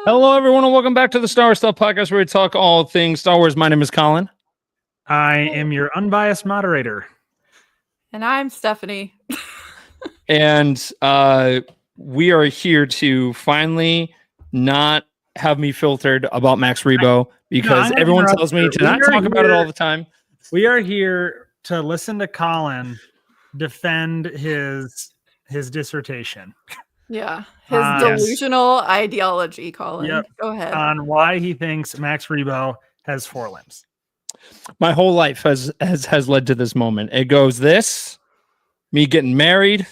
Hello, everyone, and welcome back to the Star Wars Stuff Podcast, where we talk all things Star Wars. My name is Colin. I am your unbiased moderator. And I'm Stephanie. And we are here to finally not have me filtered about Max Rebo, because everyone tells me to not talk about it all the time. We are here to listen to Colin defend his dissertation. Yeah, his delusional ideology, Colin. Yep, go ahead. On why he thinks Max Rebo has 4 limbs. My whole life has led to this moment. It goes this, me getting married,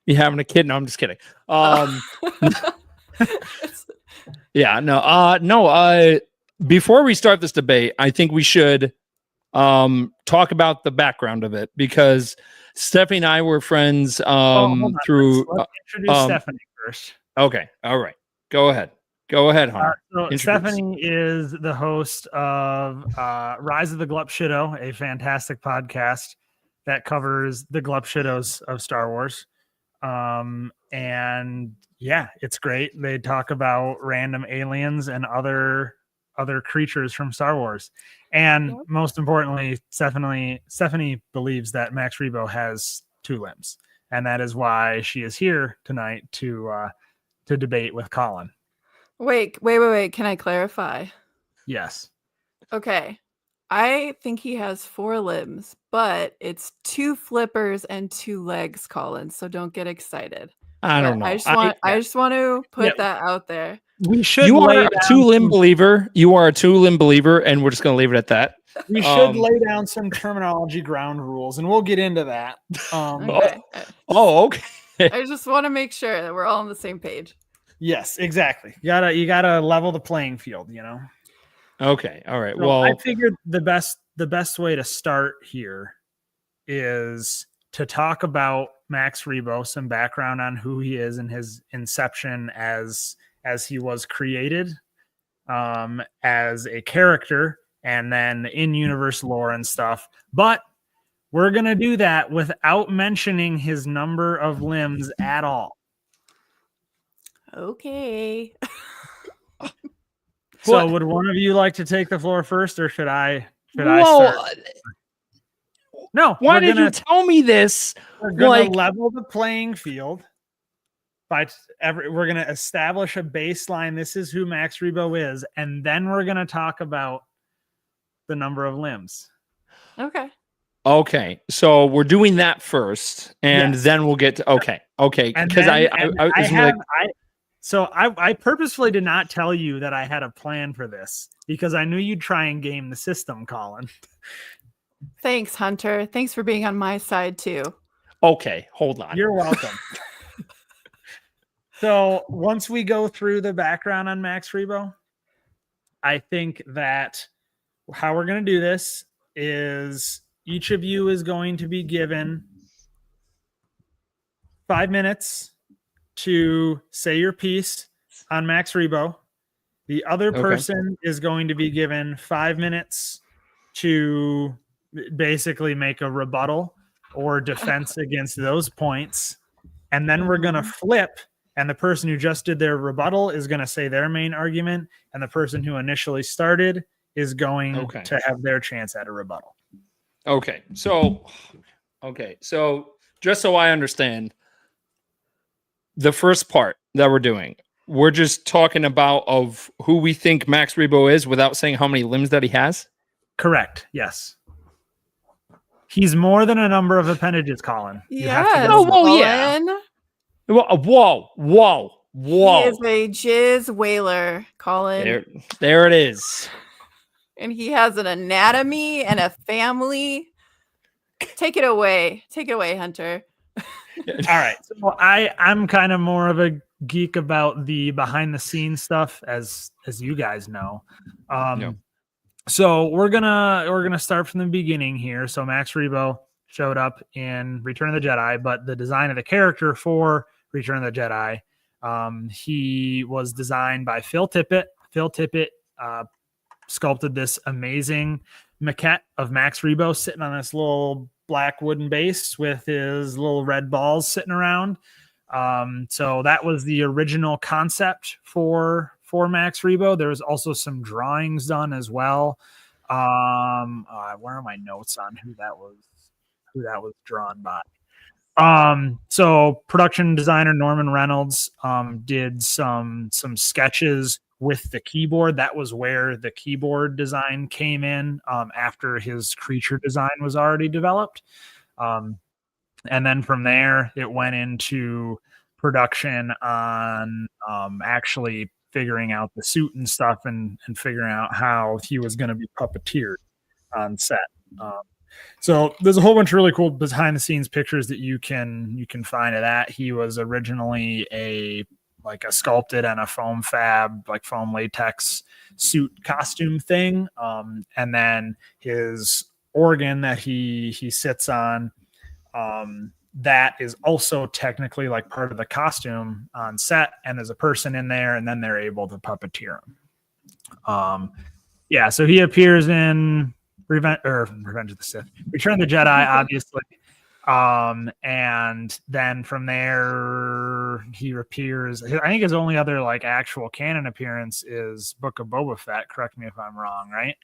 me having a kid. No, I'm just kidding. Before we start this debate, I think we should talk about the background of it, because Stephanie and I were friends through. Let's introduce Stephanie first. Okay, all right. Go ahead, Hunter. Stephanie is the host of Rise of the Glupshido, a fantastic podcast that covers the Glupshidos of Star Wars. And yeah, it's great. They talk about random aliens and other creatures from Star Wars. And most importantly, Stephanie believes that Max Rebo has 2 limbs. And that is why she is here tonight to debate with Colin. Wait. Can I clarify? Yes. Okay. I think he has 4 limbs, but it's 2 flippers and 2 legs, Colin. So don't get excited. I don't know. I just want to put that out there. We should. You are a 2-limb believer. You are a 2-limb believer, and we're just going to leave it at that. We should lay down some terminology ground rules, and we'll get into that. Okay. Okay. I just want to make sure that we're all on the same page. Yes, exactly. You gotta level the playing field, you know. Okay. All right. So I figured the best way to start here is to talk about Max Rebo, some background on who he is and his inception as he was created as a character, and then in-universe lore and stuff. But we're going to do that without mentioning his number of limbs at all. Okay. So would one of you like to take the floor first, or should I start? No. Why did you tell me this? We're going to level the playing field. We're going to establish a baseline. This is who Max Rebo is. And then we're going to talk about the number of limbs. Okay. So we're doing that first, and then we'll get to, okay. Because I purposefully did not tell you that I had a plan for this, because I knew you'd try and game the system, Colin. Thanks, Hunter. Thanks for being on my side too. Okay, hold on. You're welcome. So once we go through the background on Max Rebo, I think that how we're going to do this is each of you is going to be given 5 minutes to say your piece on Max Rebo. The other person is going to be given 5 minutes to basically make a rebuttal or defense against those points. And then we're going to flip, and the person who just did their rebuttal is going to say their main argument, and the person who initially started is going to have their chance at a rebuttal. Okay. So just so I understand, the first part that we're doing, we're just talking about of who we think Max Rebo is without saying how many limbs that he has? Correct. Yes. He's more than a number of appendages, Colin. Yeah. Whoa. He is a jizz whaler, Colin. There it is. And he has an anatomy and a family. Take it away, Hunter. All right. So I'm kind of more of a geek about the behind the scenes stuff, as you guys know. So we're gonna start from the beginning here. So Max Rebo showed up in Return of the Jedi, but the design of the character for Return of the Jedi, he was designed by Phil Tippett. Phil Tippett sculpted this amazing maquette of Max Rebo sitting on this little black wooden base with his little red balls sitting around. So that was the original concept for for Max Rebo. There was also some drawings done as well. Where are my notes on who that was drawn by? So production designer Norman Reynolds did some sketches with the keyboard. That was where the keyboard design came in after his creature design was already developed. And then from there, it went into production on actually figuring out the suit and stuff and figuring out how he was going to be puppeteered on set. So there's a whole bunch of really cool behind the scenes pictures that you can find of that. He was originally a sculpted and a foam fab, like foam latex suit costume thing. And then his organ that he sits on, that is also technically like part of the costume on set, and there's a person in there, and then they're able to puppeteer him. So he appears in Revenge of the Sith, Return of the Jedi, obviously. And then from there he appears. I think his only other like actual canon appearance is Book of Boba Fett. Correct me if I'm wrong, right?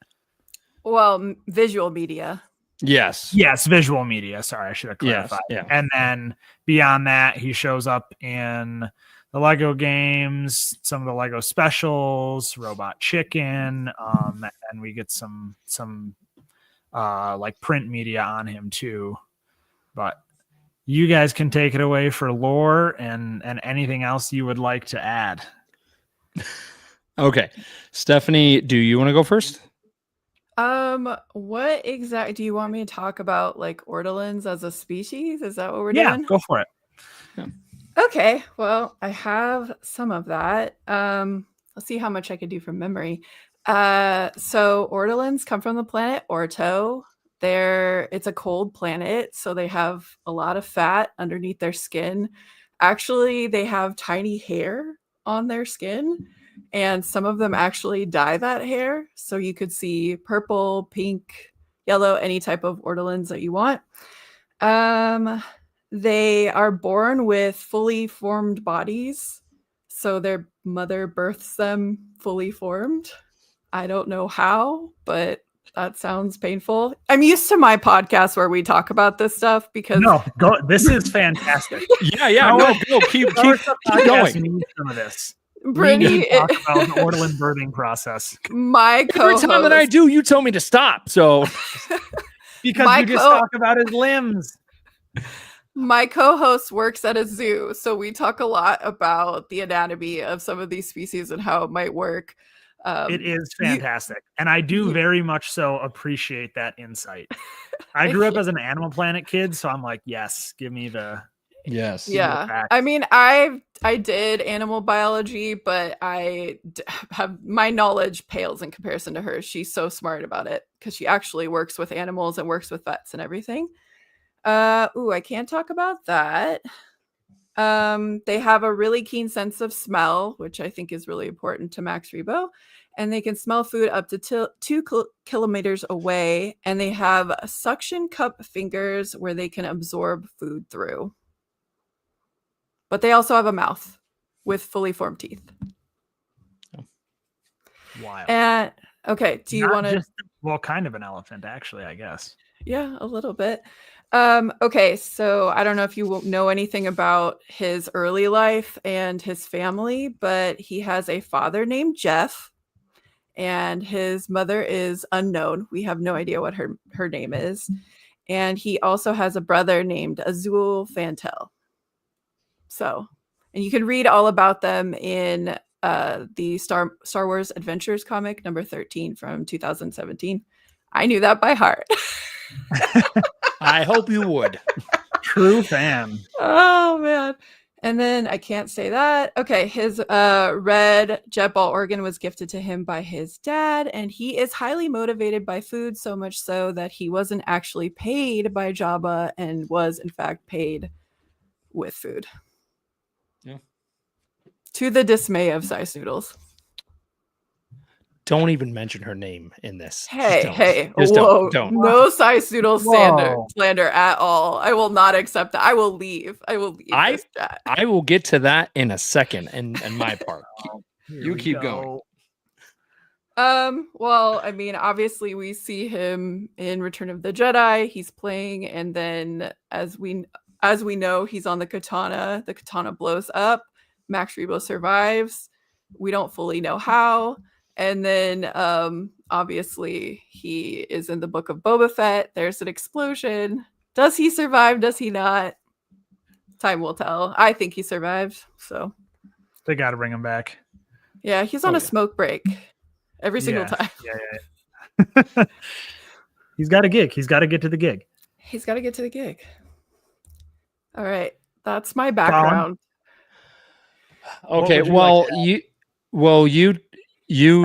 Well, visual media. Yes, visual media. Sorry, I should have clarified. Yes, yeah. And then beyond that, he shows up in the Lego games, some of the Lego specials, Robot Chicken, and we get some like print media on him too. But you guys can take it away for lore and anything else you would like to add. Okay, Stephanie, do you want to go first? What exactly do you want me to talk about? Like ortolans as a species? Is that what we're doing? Yeah, go for it. Yeah. Okay, well, I have some of that. Let's see how much I could do from memory. So ortolans come from the planet Orto. It's a cold planet, so they have a lot of fat underneath their skin. Actually, they have tiny hair on their skin, and some of them actually dye that hair. So you could see purple, pink, yellow, any type of ortolans that you want. They are born with fully formed bodies. So their mother births them fully formed. I don't know how, but that sounds painful. I'm used to my podcast where we talk about this stuff because go. This is fantastic. Go. Keep going. Some of this. Brittany, talk about the ortolan birthing process. My co-host, every time that I do, you tell me to stop. So because you just talk about his limbs. My co-host works at a zoo, so we talk a lot about the anatomy of some of these species and how it might work. It is fantastic. And I do very much so appreciate that insight. I grew up as an Animal Planet kid, so I'm like, yes, give me the... Yes. Yeah. I mean, I did animal biology, but my knowledge pales in comparison to hers. She's so smart about it because she actually works with animals and works with vets and everything. I can't talk about that. They have a really keen sense of smell, which I think is really important to Max Rebo. And they can smell food up to 2 kilometers away. And they have suction cup fingers where they can absorb food through. But they also have a mouth with fully formed teeth. Wild. And okay, do you want to? Well, kind of an elephant, actually, I guess. Yeah, a little bit. Okay, so I don't know if you know anything about his early life and his family, but he has a father named Jeff, and his mother is unknown. We have no idea what her name is. And he also has a brother named Azul Fantel. So, and you can read all about them in the Star Wars Adventures comic number 13 from 2017. I knew that by heart. I hope you would. True fan. Oh, man. And then I can't say that. Okay, his red jet ball organ was gifted to him by his dad, and he is highly motivated by food, so much so that he wasn't actually paid by Jabba and was, in fact, paid with food. Yeah. To the dismay of Sice Noodles. Don't even mention her name in this. Hey, Just whoa. don't. No Sice Noodles slander at all. I will not accept that. I will leave. This chat. I will get to that in a second in my part. You keep going. Well, I mean, obviously we see him in Return of the Jedi. He's playing, and then as we know, he's on the katana. The katana blows up. Max Rebo survives. We don't fully know how. And then obviously he is in the book of Boba Fett. There's an explosion. Does he survive? Does he not? Time will tell. I think he survived. So they got to bring him back. Yeah, he's on a smoke break every single time. Yeah. He's got a gig. He's got to get to the gig. He's got to get to the gig. All right. That's my background. Okay. Well, you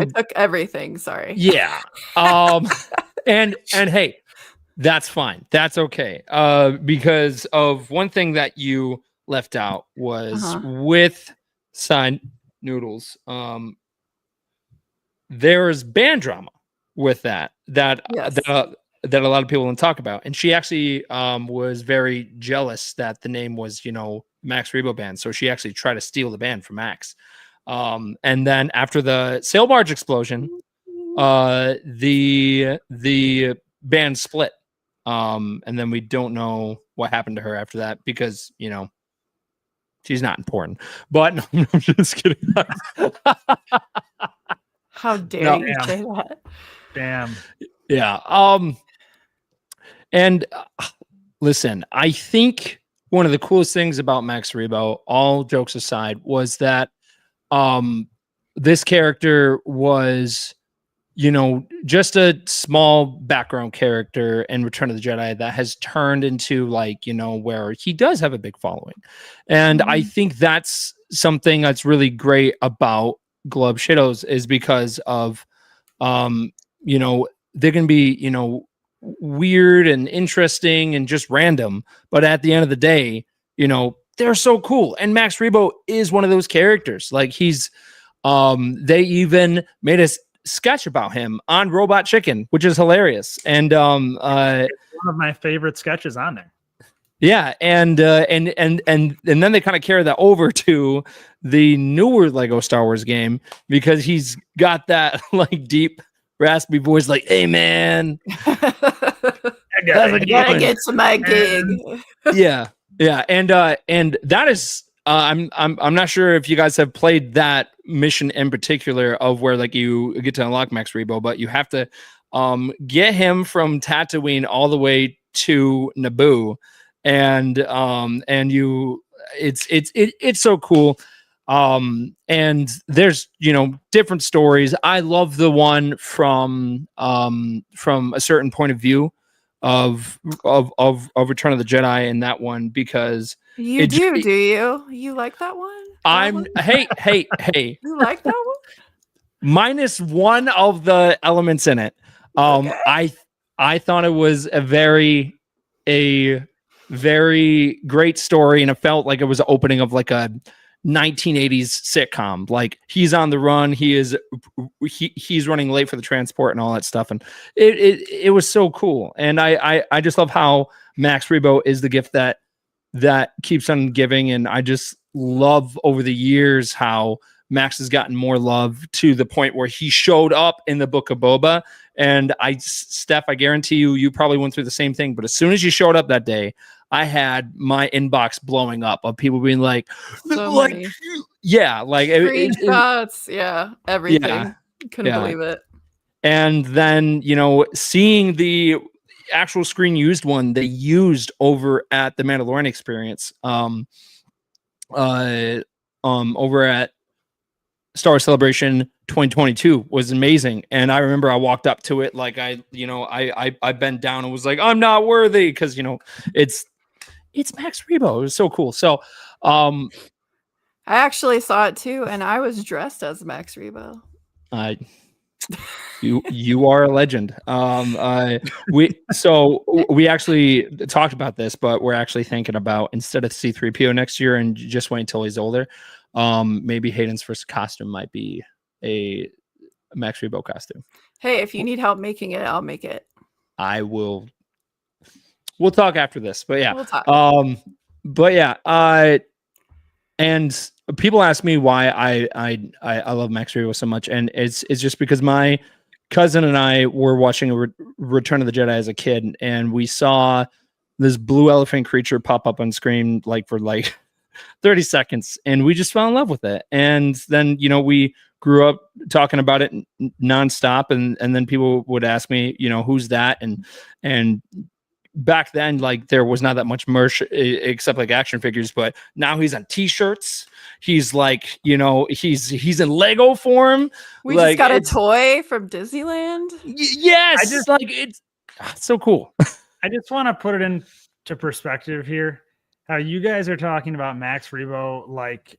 I took everything. Sorry. Yeah. And hey, that's fine. That's okay. Because of one thing that you left out was with Side Noodles. There's band drama with that a lot of people don't talk about, and she actually was very jealous that the name was Max Rebo Band, so she actually tried to steal the band from Max. And then after the sail barge explosion, the band split, and then we don't know what happened to her after that because she's not important. But no, I'm just kidding. How dare you say that? Damn. Yeah. And listen, I think one of the coolest things about Max Rebo, all jokes aside, was that this character was, just a small background character in Return of the Jedi that has turned into where he does have a big following. And I think that's something that's really great about Glove Shadows is because of, they can be, weird and interesting and just random, but at the end of the day, they're so cool. And Max Rebo is one of those characters. Like he's, they even made a sketch about him on Robot Chicken, which is hilarious. And it's one of my favorite sketches on there. Yeah, and then they kind of carry that over to the newer Lego Star Wars game because he's got that deep raspy voice, like, "Hey man, I gotta get to my gig." Yeah, and that is, I'm not sure if you guys have played that mission in particular of where you get to unlock Max Rebo, but you have to get him from Tatooine all the way to Naboo. And it's so cool. And there's, different stories. I love the one from a certain point of view of Return of the Jedi in that one, because do you? You like that one? Hey. You like that one? Minus one of the elements in it. Okay. I thought it was a very great story, and it felt like it was the opening of a 1980s sitcom. Like he's on the run, he's running late for the transport and all that stuff, and it was so cool. And I just love how Max Rebo is the gift that keeps on giving, and I just love over the years how Max has gotten more love to the point where he showed up in the Book of Boba. And Steph, I guarantee you probably went through the same thing. But as soon as you showed up that day, I had my inbox blowing up of people being like, screenshots, everything. Yeah, couldn't believe it. And then, seeing the actual screen used one they used over at the Mandalorian experience, over at Star Wars Celebration 2022 was amazing. And I remember I walked up to it I bent down and was like, I'm not worthy, because it's Max Rebo. It was so cool. So I actually saw it too, and I was dressed as Max Rebo. You are a legend. We actually talked about this, but we're actually thinking about, instead of C-3PO next year and just wait until he's older, maybe Hayden's first costume might be a Max Rebo costume. Hey, if you need help making it, I'll make it. I will. We'll talk after this, but yeah. We'll talk. But yeah. And people ask me why I love Max Rebo so much, and it's just because my cousin and I were watching Return of the Jedi as a kid, and we saw this blue elephant creature pop up on screen for 30 seconds, and we just fell in love with it. And then we grew up talking about it nonstop, and then people would ask me, who's that, and back then, there was not that much merch except action figures, but now he's on t-shirts. He's he's in Lego form. We just got a toy from Disneyland. Yes, it's so cool. I just want to put it into perspective here. How you guys are talking about Max Rebo like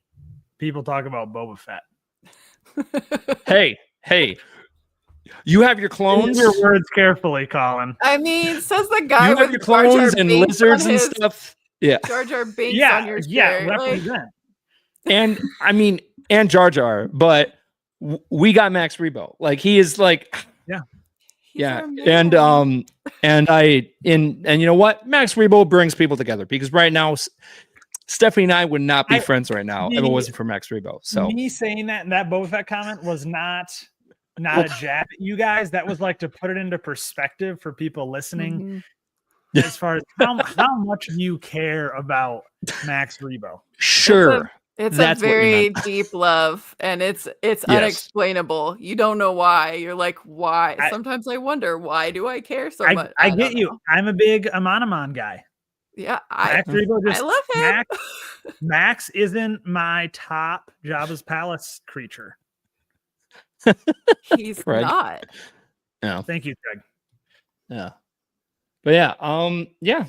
people talk about Boba Fett. Hey. You have your clones. Use your words carefully, Colin. I mean, says the guy you with have your clones and lizards and stuff. Yeah, Jar Jar Binks on your shirt. Represent. And I mean, and Jar Jar, but we got Max Rebo. He is yeah. And you know what? Max Rebo brings people together, because right now Stephanie and I would not be friends right now if it wasn't for Max Rebo. So me saying that in that Boba Fett comment was not a jab at you guys. That was to put it into perspective for people listening, as far as how much you care about Max Rebo. Sure. It's a very deep love, and it's unexplainable. You don't know why. You're like, why? Sometimes I wonder, why do I care so much? I get you. I'm a big Amanaman guy. Yeah, Max Rebo I love him. Max isn't my top Jabba's Palace creature. He's not. No. Thank you, Craig. Yeah. But yeah.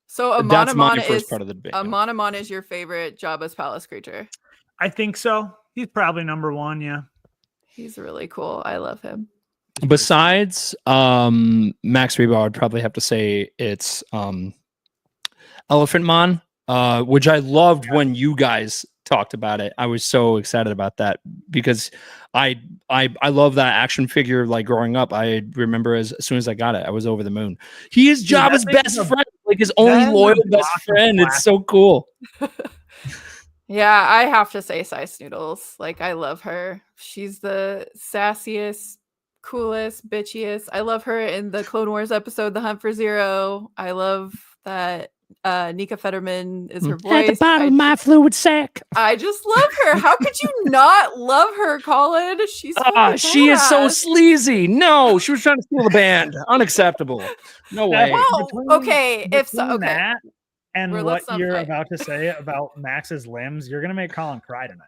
So Amanaman is your favorite Jabba's Palace creature? I think so. He's probably number one, yeah. He's really cool. I love him. Besides Max Rebo, I'd probably have to say it's Elephant Mon, which I loved when you guys talked about it. I was so excited about that because I love that action figure. Growing up, I remember as soon as I got it, I was over the moon. He is Jabba's best friend, his only loyal best friend. It's so cool. Yeah, I have to say Sice Noodles. I love her. She's the sassiest, coolest, bitchiest. I love her in the Clone Wars episode, The Hunt for Zero. I love that Nika Fetterman is her voice. At the bottom of my fluid sack. I just love her. How could you not love her, Colin? She's she is so sleazy. No, she was trying to steal the band. Unacceptable. No way. Well, okay, that and what you're about to say about Max's limbs, you're gonna make Colin cry tonight.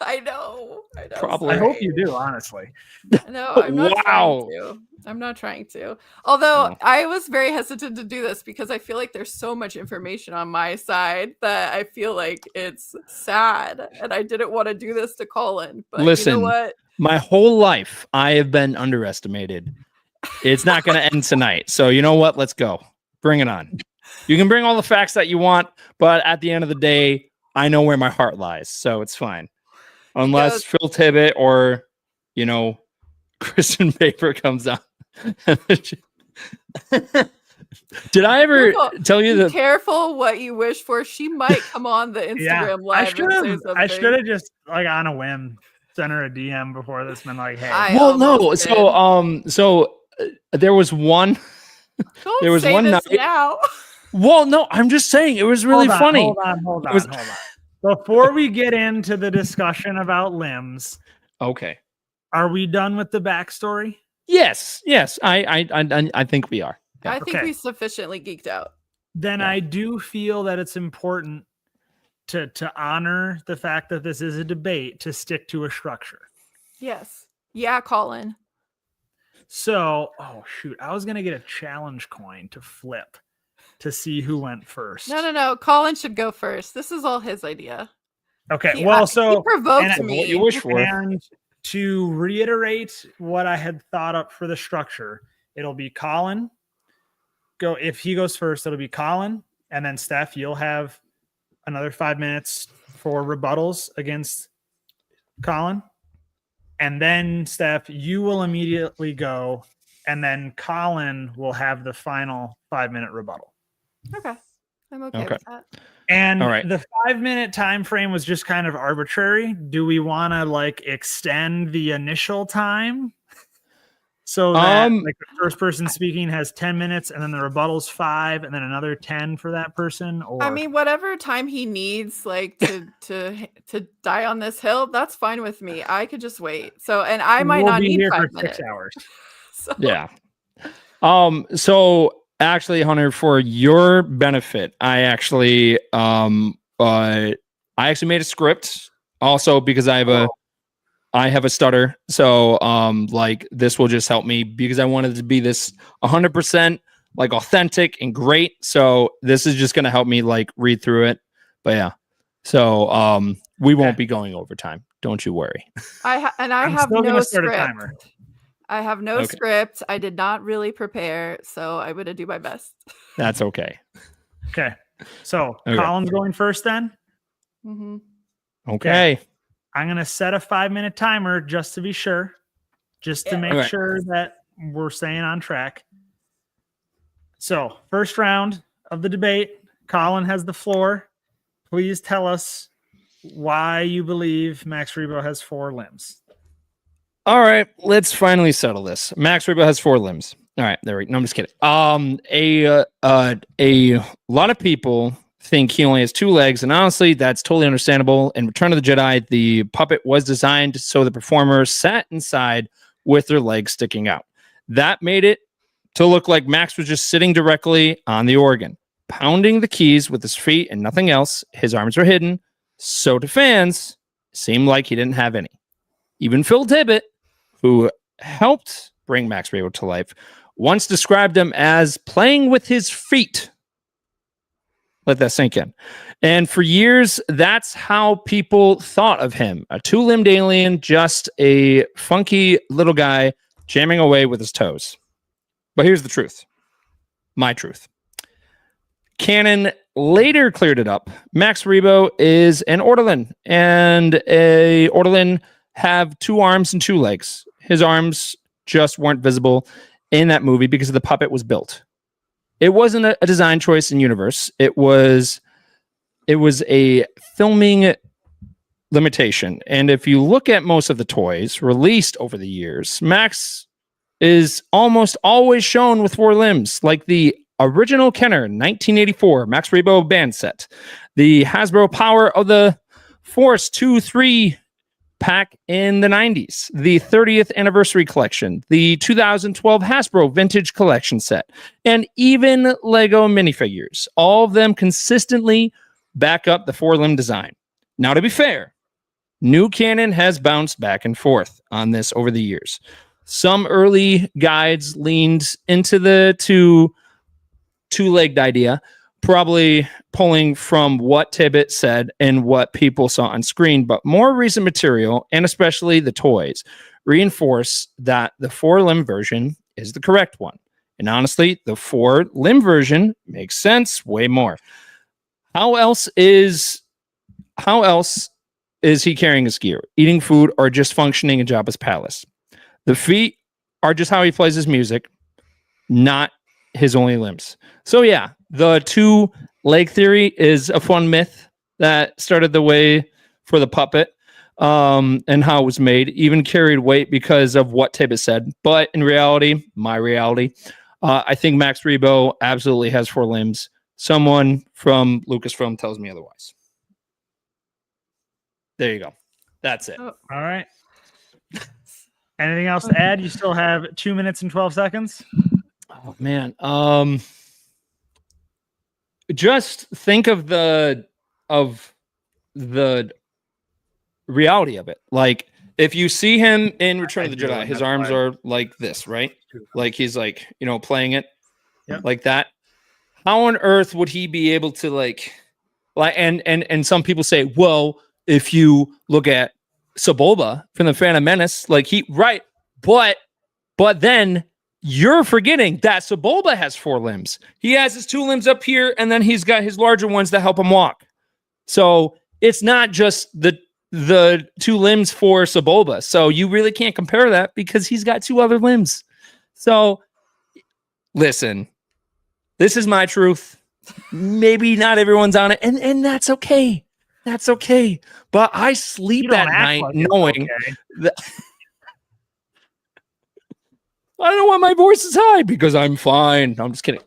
I know. Probably. I hope you do, honestly. No, I'm not trying to. I'm not trying to. Although I was very hesitant to do this because I feel like there's so much information on my side that I feel like it's sad, and I didn't want to do this to Colin. But listen, you know what? My whole life I have been underestimated. It's not going to end tonight. So you know what? Let's go. Bring it on. You can bring all the facts that you want, but at the end of the day, I know where my heart lies, so it's fine. Unless Phil Tippett or, Kristen Baker comes out. Did I ever tell you that? Careful what you wish for. She might come on the Instagram live. I should have just on a whim sent her a DM before this, been like, hey. So there was one. There was one night. Now. Well, no, I'm just saying it was really funny. Hold on. Before we get into the discussion about limbs, okay, are we done with the backstory? Yes. I think we are. Yeah. I think we sufficiently geeked out. Then I do feel that it's important to honor the fact that this is a debate, to stick to a structure. Yes. Yeah, Colin. So, I was gonna get a challenge coin to flip to see who went first. No. Colin should go first. This is all his idea. Okay. He provoked me. What you wish for. And to reiterate what I had thought up for the structure, it'll be Colin. If he goes first, it'll be Colin, and then Steph, you'll have another 5 minutes for rebuttals against Colin. And then Steph, you will immediately go, and then Colin will have the final 5-minute rebuttal. Okay. I'm okay with that. And All right. the 5-minute time frame was just kind of arbitrary. Do we want to like extend the initial time so that like the first person speaking has 10 minutes and then the rebuttal's 5 and then another 10 for that person? Or I mean, whatever time he needs, like to die on this hill, that's fine with me. I could just wait. So, and I might we'll not be need here 5 for minutes. 6 hours. So. Yeah. So actually, Hunter, for your benefit, I actually made a script also because I have a stutter. So like this will just help me because I wanted to be this 100% like authentic and great. So this is just going to help me like read through it. But yeah. So we won't be going overtime. Don't you worry. I have no script. I have no script. I did not really prepare, so I'm going to do my best. That's okay. Okay. So Colin's going first then? Mm-hmm. Okay. I'm going to set a 5-minute timer just to be sure, just to make sure that we're staying on track. So first round of the debate, Colin has the floor. Please tell us why you believe Max Rebo has 4 limbs. All right, let's finally settle this. Max Rebo has 4 limbs. All right, there we go. No, I'm just kidding. A lot of people think he only has 2 legs, and honestly, that's totally understandable. In Return of the Jedi, the puppet was designed so the performer sat inside with their legs sticking out. That made it to look like Max was just sitting directly on the organ, pounding the keys with his feet and nothing else. His arms were hidden, so to fans, it seemed like he didn't have any. Even Phil Tippett, who helped bring Max Rebo to life, once described him as playing with his feet. Let that sink in. And for years, that's how people thought of him. A 2-limbed alien, just a funky little guy jamming away with his toes. But here's the truth. My truth. Canon later cleared it up. Max Rebo is an ortolan, and a ortolan have 2 arms and 2 legs. His arms just weren't visible in that movie because the puppet was built. It wasn't a design choice in universe. It was a filming limitation. And if you look at most of the toys released over the years, Max is almost always shown with 4 limbs, like the original Kenner 1984 Max Rebo band set, the Hasbro Power of the Force 2-3 pack in the 90s, the 30th anniversary collection, the 2012 Hasbro vintage collection set, and even Lego minifigures. All of them consistently back up the 4-limb design. Now, to be fair, new canon has bounced back and forth on this over the years. Some early guides leaned into the two-legged idea, probably pulling from what Tippett said and what people saw on screen, but more recent material, and especially the toys, reinforce that the 4-limb version is the correct one. And honestly, the 4-limb version makes sense way more. How else is he carrying his gear, eating food, or just functioning in Jabba's palace? The feet are just how he plays his music, not his only limbs. So yeah, the 2-leg theory is a fun myth that started the way for the puppet, and how it was made, even carried weight because of what Tippett said. But in reality, my reality, I think Max Rebo absolutely has 4 limbs. Someone from Lucasfilm tells me otherwise. There you go. That's it. All right. Anything else to add? You still have 2 minutes and 12 seconds. Oh man. Just think of the reality of it. Like if you see him in Return of the Jedi, his arms are like this, right? Like he's like, playing it like that. How on earth would he be able to like and some people say, well, if you look at Sebulba from the Phantom Menace, like but then you're forgetting that Sebulba has 4 limbs. He has his 2 limbs up here, and then he's got his larger ones that help him walk. So it's not just the 2 limbs for Sebulba. So you really can't compare that because he's got 2 other limbs. So listen, this is my truth. maybe not everyone's on it, and that's okay. That's okay. But I sleep at night knowing that I don't know why my voice is high because I'm fine. No, I'm just kidding.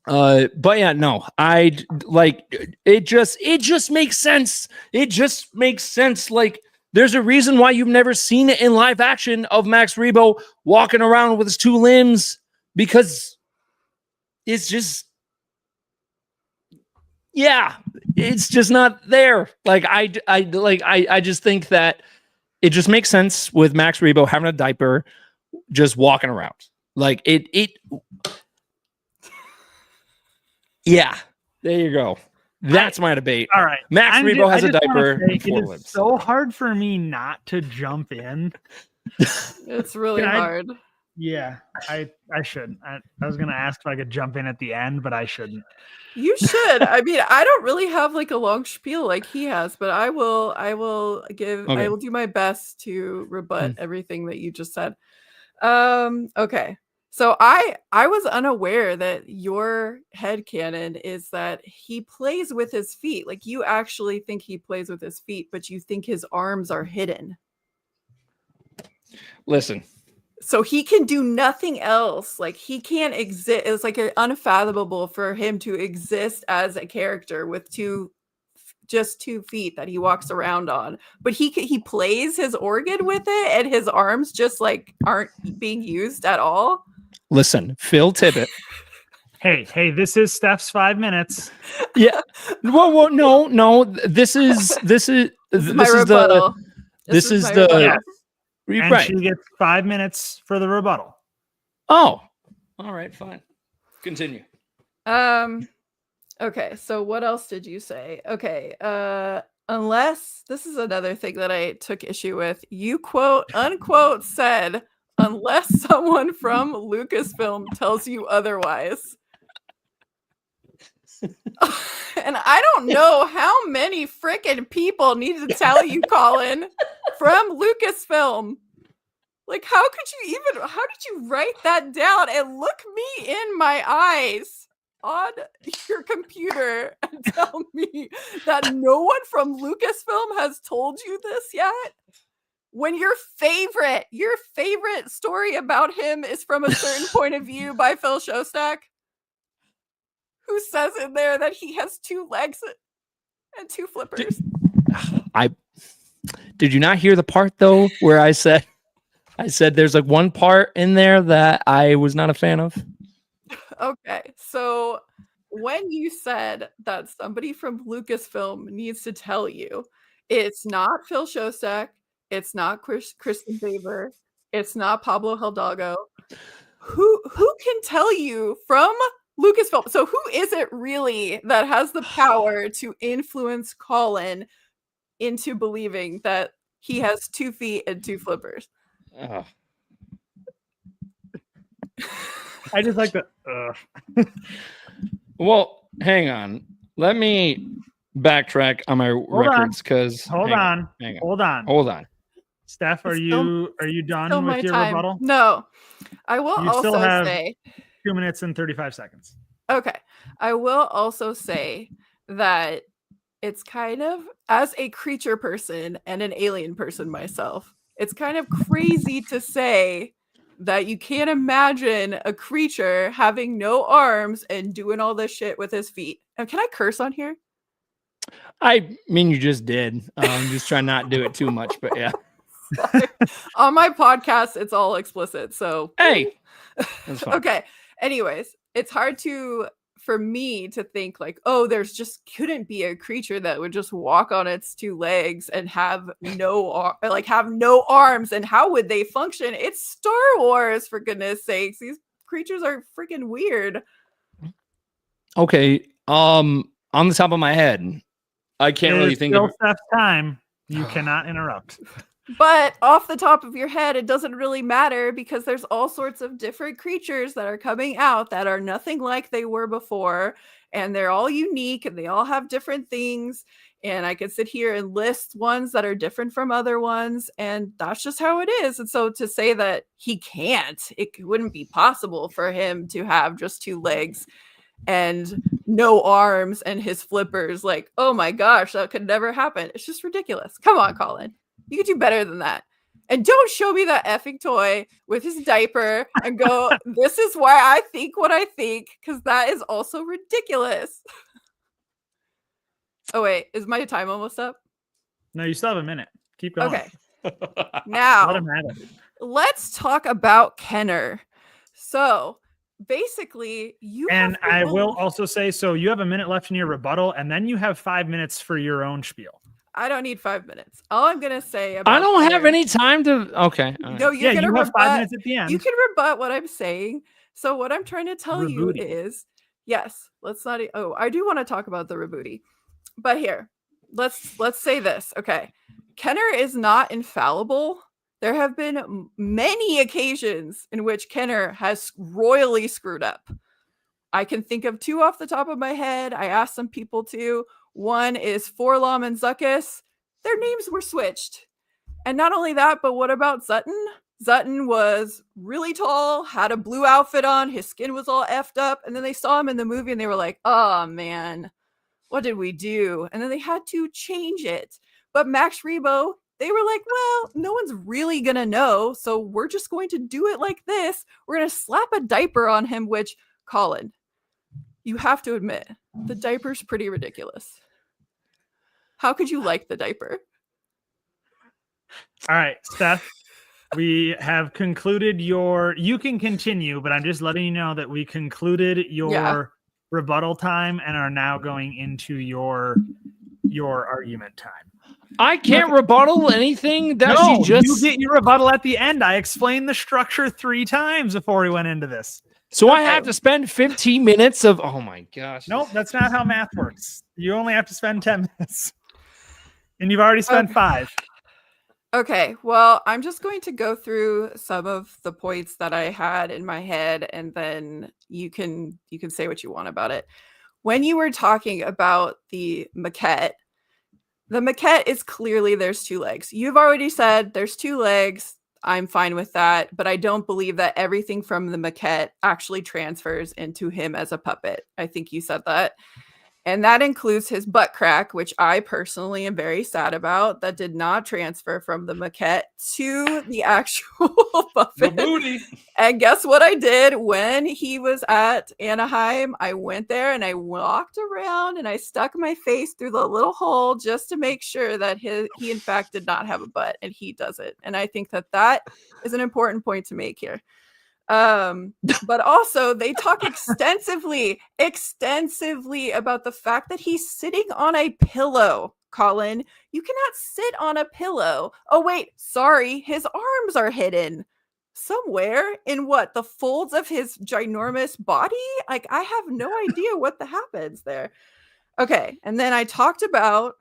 But yeah, no, I like it. Just makes sense. It just makes sense. Like, there's a reason why you've never seen it in live action of Max Rebo walking around with his two limbs, because it's just, yeah, it's just not there. Like, I just think that it just makes sense with Max Rebo having a diaper, just walking around. Like it. Yeah, there you go. That's my debate. All right. Max Rebo has a diaper and four limbs. limbs. So hard for me not to jump in. It's really hard. Yeah, I should. I was going to ask if I could jump in at the end, but I shouldn't. You should. I mean, I don't really have like a long spiel like he has, but I will do my best to rebut everything that you just said. Okay. So I was unaware that your headcanon is that he plays with his feet. Like, you actually think he plays with his feet, but you think his arms are hidden. Listen. So he can do nothing else. Like, he can't exist. It's like unfathomable for him to exist as a character with just 2 feet that he walks around on. But he plays his organ with it, and his arms just like aren't being used at all. Listen, Phil Tippett. Hey, this is Steph's 5 minutes. Yeah. Well, no. This is my rebuttal. This is the rebuttal. And right. She gets 5 minutes for the rebuttal. Oh, all right, fine. Continue. Okay, so what else did you say? Okay, unless, this is another thing that I took issue with. You unquote said, unless someone from Lucasfilm tells you otherwise. And I don't know how many freaking people need to tell you, Colin, from Lucasfilm. Like, how did you write that down and look me in my eyes on your computer and tell me that no one from Lucasfilm has told you this yet? When your favorite story about him is from a certain point of view by Phil Shostak, who says in there that he has 2 legs and 2 flippers. Did you not hear the part though where I said there's like one part in there that I was not a fan of? Okay, so when you said that somebody from Lucasfilm needs to tell you, it's not Phil Shostak, it's not Kristen Baver, it's not Pablo Hidalgo. Who can tell you from Lucasfilm? So who is it really that has the power to influence Colin into believing that he has 2 feet and 2 flippers? Oh. I just like the. Well, hang on. Let me backtrack on my records because hold on. Steph, are you done with your rebuttal? No, I will you also still have say 2 minutes and 35 seconds. Okay, I will also say that it's kind of, as a creature person and an alien person myself, it's kind of crazy to say that you can't imagine a creature having no arms and doing all this shit with his feet. And can I curse on here? I mean, you just did. Just try not to do it too much, but yeah. On my podcast, it's all explicit. So hey, okay. Anyways, it's hard for me to think like, oh, there's just couldn't be a creature that would just walk on its 2 legs and have no arms, and how would they function? It's Star Wars, for goodness sakes. These creatures are freaking weird. Okay, on the top of my head, I can't really think of Steph's time. You cannot interrupt. But off the top of your head, it doesn't really matter, because there's all sorts of different creatures that are coming out that are nothing like they were before. And they're all unique and they all have different things. And I could sit here and list ones that are different from other ones. And that's just how it is. And so to say that he can't, it wouldn't be possible for him to have just 2 legs and no arms and his flippers. Like, oh my gosh, that could never happen. It's just ridiculous. Come on, Colin. You could do better than that. And don't show me that effing toy with his diaper and go, this is why I think what I think, because that is also ridiculous. Oh, wait. Is my time almost up? No, you still have a minute. Keep going. Okay. Now, Let him have it. let's talk about Kenner. So basically, And I will also say, so you have a minute left in your rebuttal, and then you have 5 minutes for your own spiel. I don't need 5 minutes. All I'm gonna say about I don't have Kenner- any time to. Okay. all right. No, you're Yeah, gonna you have 5 rebut. minutes at the end. You can rebut what I'm saying. So what I'm trying to tell you Rebooty. is, yes, let's not. Oh, I do want to talk about the rebooty, but here, let's say this. Okay, Kenner is not infallible. There have been many occasions in which Kenner has royally screwed up. I can think of 2 off the top of my head. I asked some people to. One is Forlom and Zuckus. Their names were switched. And not only that, but what about Zutton? Zutton was really tall, had a blue outfit on, his skin was all effed up, and then they saw him in the movie and they were like, oh man, what did we do? And then they had to change it. But Max Rebo, they were like, well, no one's really gonna know, so we're just going to do it like this. We're gonna slap a diaper on him, which, Colin, you have to admit, the diaper's pretty ridiculous. How could you like the diaper? All right, Steph, we have concluded you can continue, but I'm just letting you know that we concluded your rebuttal time and are now going into your argument time. I can't rebuttal anything that No, she just. you get your rebuttal at the end. I explained the structure 3 times before we went into this. So I have to spend 15 minutes of. Oh my gosh. Nope, that's not how math works. You only have to spend 10 minutes. And you've already spent 5. Okay, well, I'm just going to go through some of the points that I had in my head, and then you can say what you want about it. When you were talking about the maquette is clearly there's 2 legs. You've already said there's 2 legs. I'm fine with that, but I don't believe that everything from the maquette actually transfers into him as a puppet. I think you said that. And that includes his butt crack, which I personally am very sad about. That did not transfer from the maquette to the actual puppet. And guess what I did when he was at Anaheim? I went there and I walked around and I stuck my face through the little hole just to make sure that he in fact did not have a butt, and he doesn't. And I think that is an important point to make here. But also they talk extensively about the fact that he's sitting on a pillow. Colin, you cannot sit on a pillow. Oh wait, sorry, his arms are hidden somewhere in the folds of his ginormous body. Like, I have no idea what happens there. Okay, and then I talked about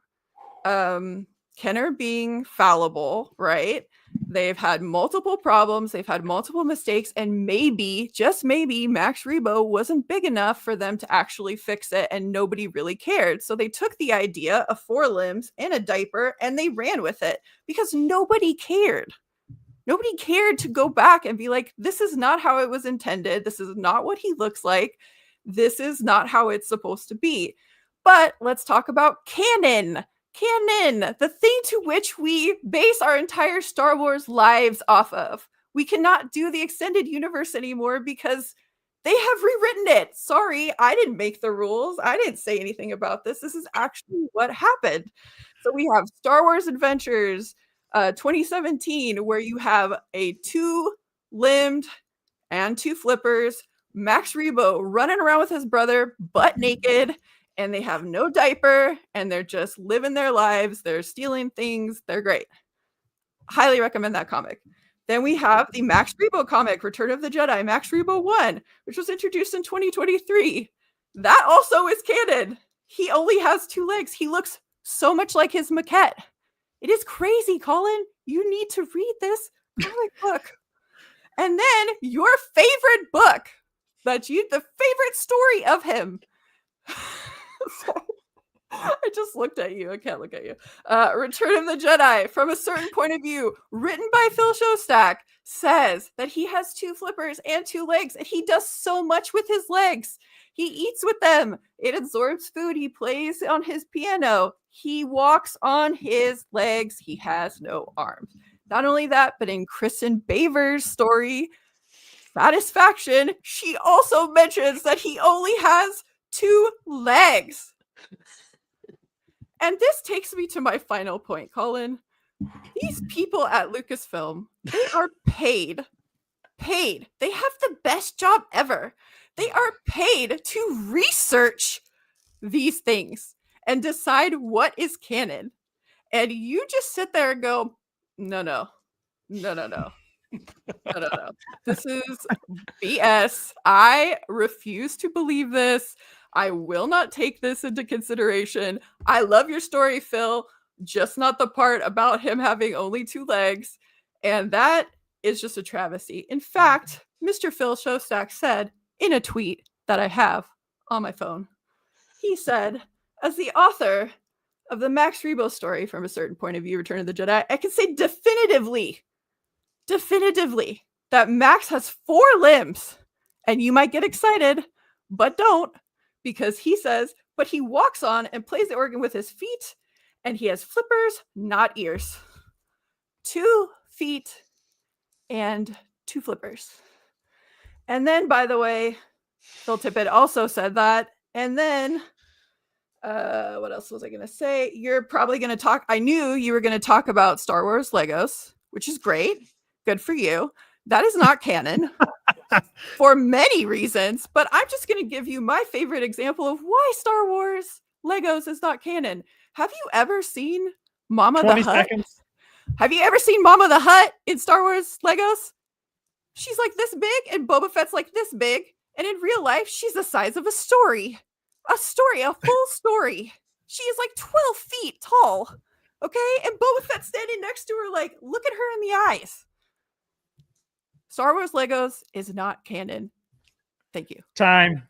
Kenner being fallible, right? They've had multiple problems, they've had multiple mistakes, and maybe, just maybe, Max Rebo wasn't big enough for them to actually fix it, and nobody really cared. So they took the idea of 4 limbs and a diaper, and they ran with it because nobody cared. Nobody cared to go back and be like, this is not how it was intended. This is not what he looks like. This is not how it's supposed to be. But let's talk about canon. Canon, the thing to which we base our entire Star Wars lives off of. We cannot do the extended universe anymore because they have rewritten it. Sorry, I didn't make the rules. I didn't say anything about this. This is actually what happened. So we have Star Wars Adventures 2017, where you have a 2-limbed and 2 flippers, Max Rebo running around with his brother butt naked, and they have no diaper, and they're just living their lives. They're stealing things. They're great. Highly recommend that comic. Then we have the Max Rebo comic, Return of the Jedi, Max Rebo 1, which was introduced in 2023. That also is canon. He only has 2 legs. He looks so much like his maquette. It is crazy, Colin. You need to read this comic book. And then your favorite book, the favorite story of him. Sorry. I just looked at you. I can't look at you. Return of the Jedi, from a certain point of view, written by Phil Shostak, says that he has 2 flippers and 2 legs, and he does so much with his legs. He eats with them. It absorbs food. He plays on his piano. He walks on his legs. He has no arms. Not only that, but in Kristen Baver's story, Satisfaction, she also mentions that he only has 2 legs. And this takes me to my final point, Colin. These people at Lucasfilm, they are paid. They have the best job ever. They are paid to research these things and decide what is canon. And you just sit there and go, no. This is BS. I refuse to believe this. I will not take this into consideration. I love your story, Phil, just not the part about him having only 2 legs. And that is just a travesty. In fact, Mr. Phil Showstack said in a tweet that I have on my phone, he said, as the author of the Max Rebo story from a certain point of view, Return of the Jedi, I can say definitively that Max has 4 limbs. And you might get excited, but don't, because he says, but he walks on and plays the organ with his feet, and he has flippers, not ears. 2 feet and 2 flippers. And then, by the way, Phil Tippett also said that. And then, what else was I going to say? You're probably going to talk. I knew you were going to talk about Star Wars Legos, which is great. Good for you. That is not canon for many reasons, but I'm just going to give you my favorite example of why Star Wars Legos is not canon. Have you ever seen Mama the Hutt? Seconds. Have you ever seen Mama the Hutt in Star Wars Legos? She's like this big and Boba Fett's like this big. And in real life, she's the size of a story, a full story. She is like 12 feet tall. Okay. And Boba Fett's standing next to her, like, look at her in the eyes. Star Wars Legos is not canon. Thank you. Time.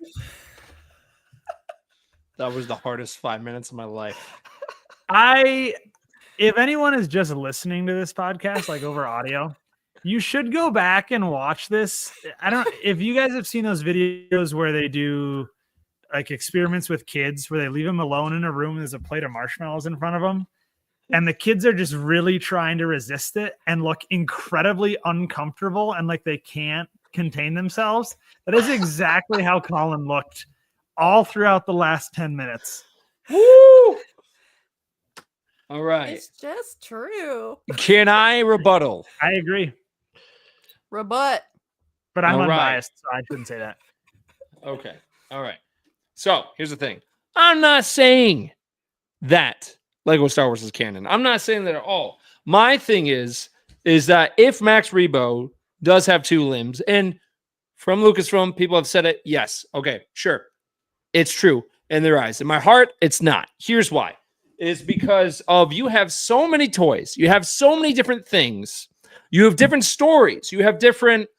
That was the hardest 5 minutes of my life. If anyone is just listening to this podcast, like over audio, you should go back and watch this. I don't know if you guys have seen those videos where they do like experiments with kids where they leave them alone in a room. There's a plate of marshmallows in front of them. And the kids are just really trying to resist it and look incredibly uncomfortable and like they can't contain themselves. That is exactly how Colin looked all throughout the last 10 minutes. Woo! All right. It's just true. Can I rebuttal? I agree. Rebut. But I'm All right. unbiased, so I shouldn't say that. Okay. All right. So here's the thing. I'm not saying that Lego Star Wars is canon. I'm not saying that at all. My thing is that if Max Rebo does have 2 limbs, and from Lucasfilm, people have said it, yes. Okay, sure. It's true in their eyes. In my heart, it's not. Here's why. It's because of you have so many toys. You have so many different things. You have different stories. You have different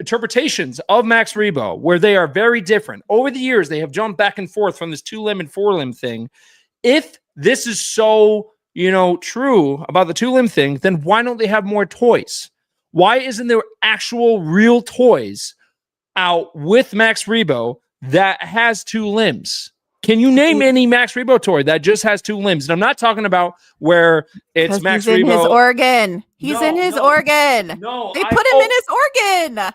interpretations of Max Rebo where they are very different. Over the years, they have jumped back and forth from this 2-limb and 4-limb thing. If this is so, true about the 2-limb thing, then why don't they have more toys? Why isn't there actual real toys out with Max Rebo that has 2 limbs? Can you name any Max Rebo toy that just has 2 limbs? And I'm not talking about where it's Max Rebo. He's in his organ. He's in his organ. No, they put him in his organ.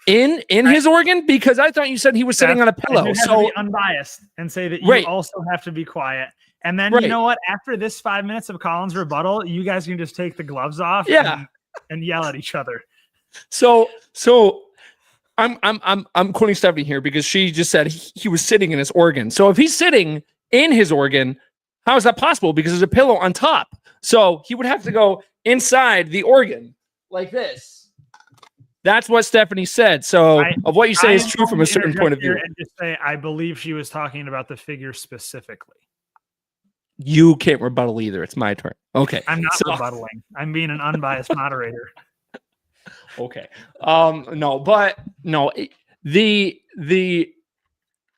In his organ? Because I thought you said he was sitting on a pillow. You have to be unbiased and say that you also have to be quiet. And then you know what? After this 5 minutes of Colin's rebuttal, you guys can just take the gloves off and yell at each other. So I'm quoting Stephanie here because she just said he was sitting in his organ. So if he's sitting in his organ, how is that possible? Because there's a pillow on top. So he would have to go inside the organ like this. That's what Stephanie said. So of what you say is true from a certain point of view. And just say, I believe she was talking about the figure specifically. You can't rebuttal either. It's my turn. Okay. I'm not rebuttaling. I'm being an unbiased moderator. Okay.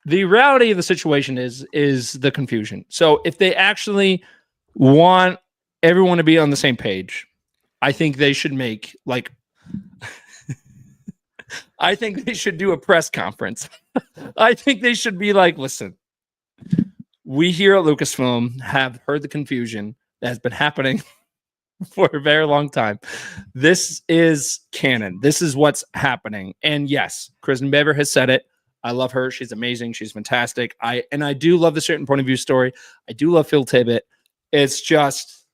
The reality of the situation is the confusion. So if they actually want everyone to be on the same page, I think they should make like I think they should do a press conference. I think they should be like, listen, we here at Lucasfilm have heard the confusion that has been happening for a very long time. This is canon. This is what's happening. And yes, Kristen Bever has said it. I love her. She's amazing. She's fantastic. I do love the certain point of view story. I do love Phil Tippett. It's just,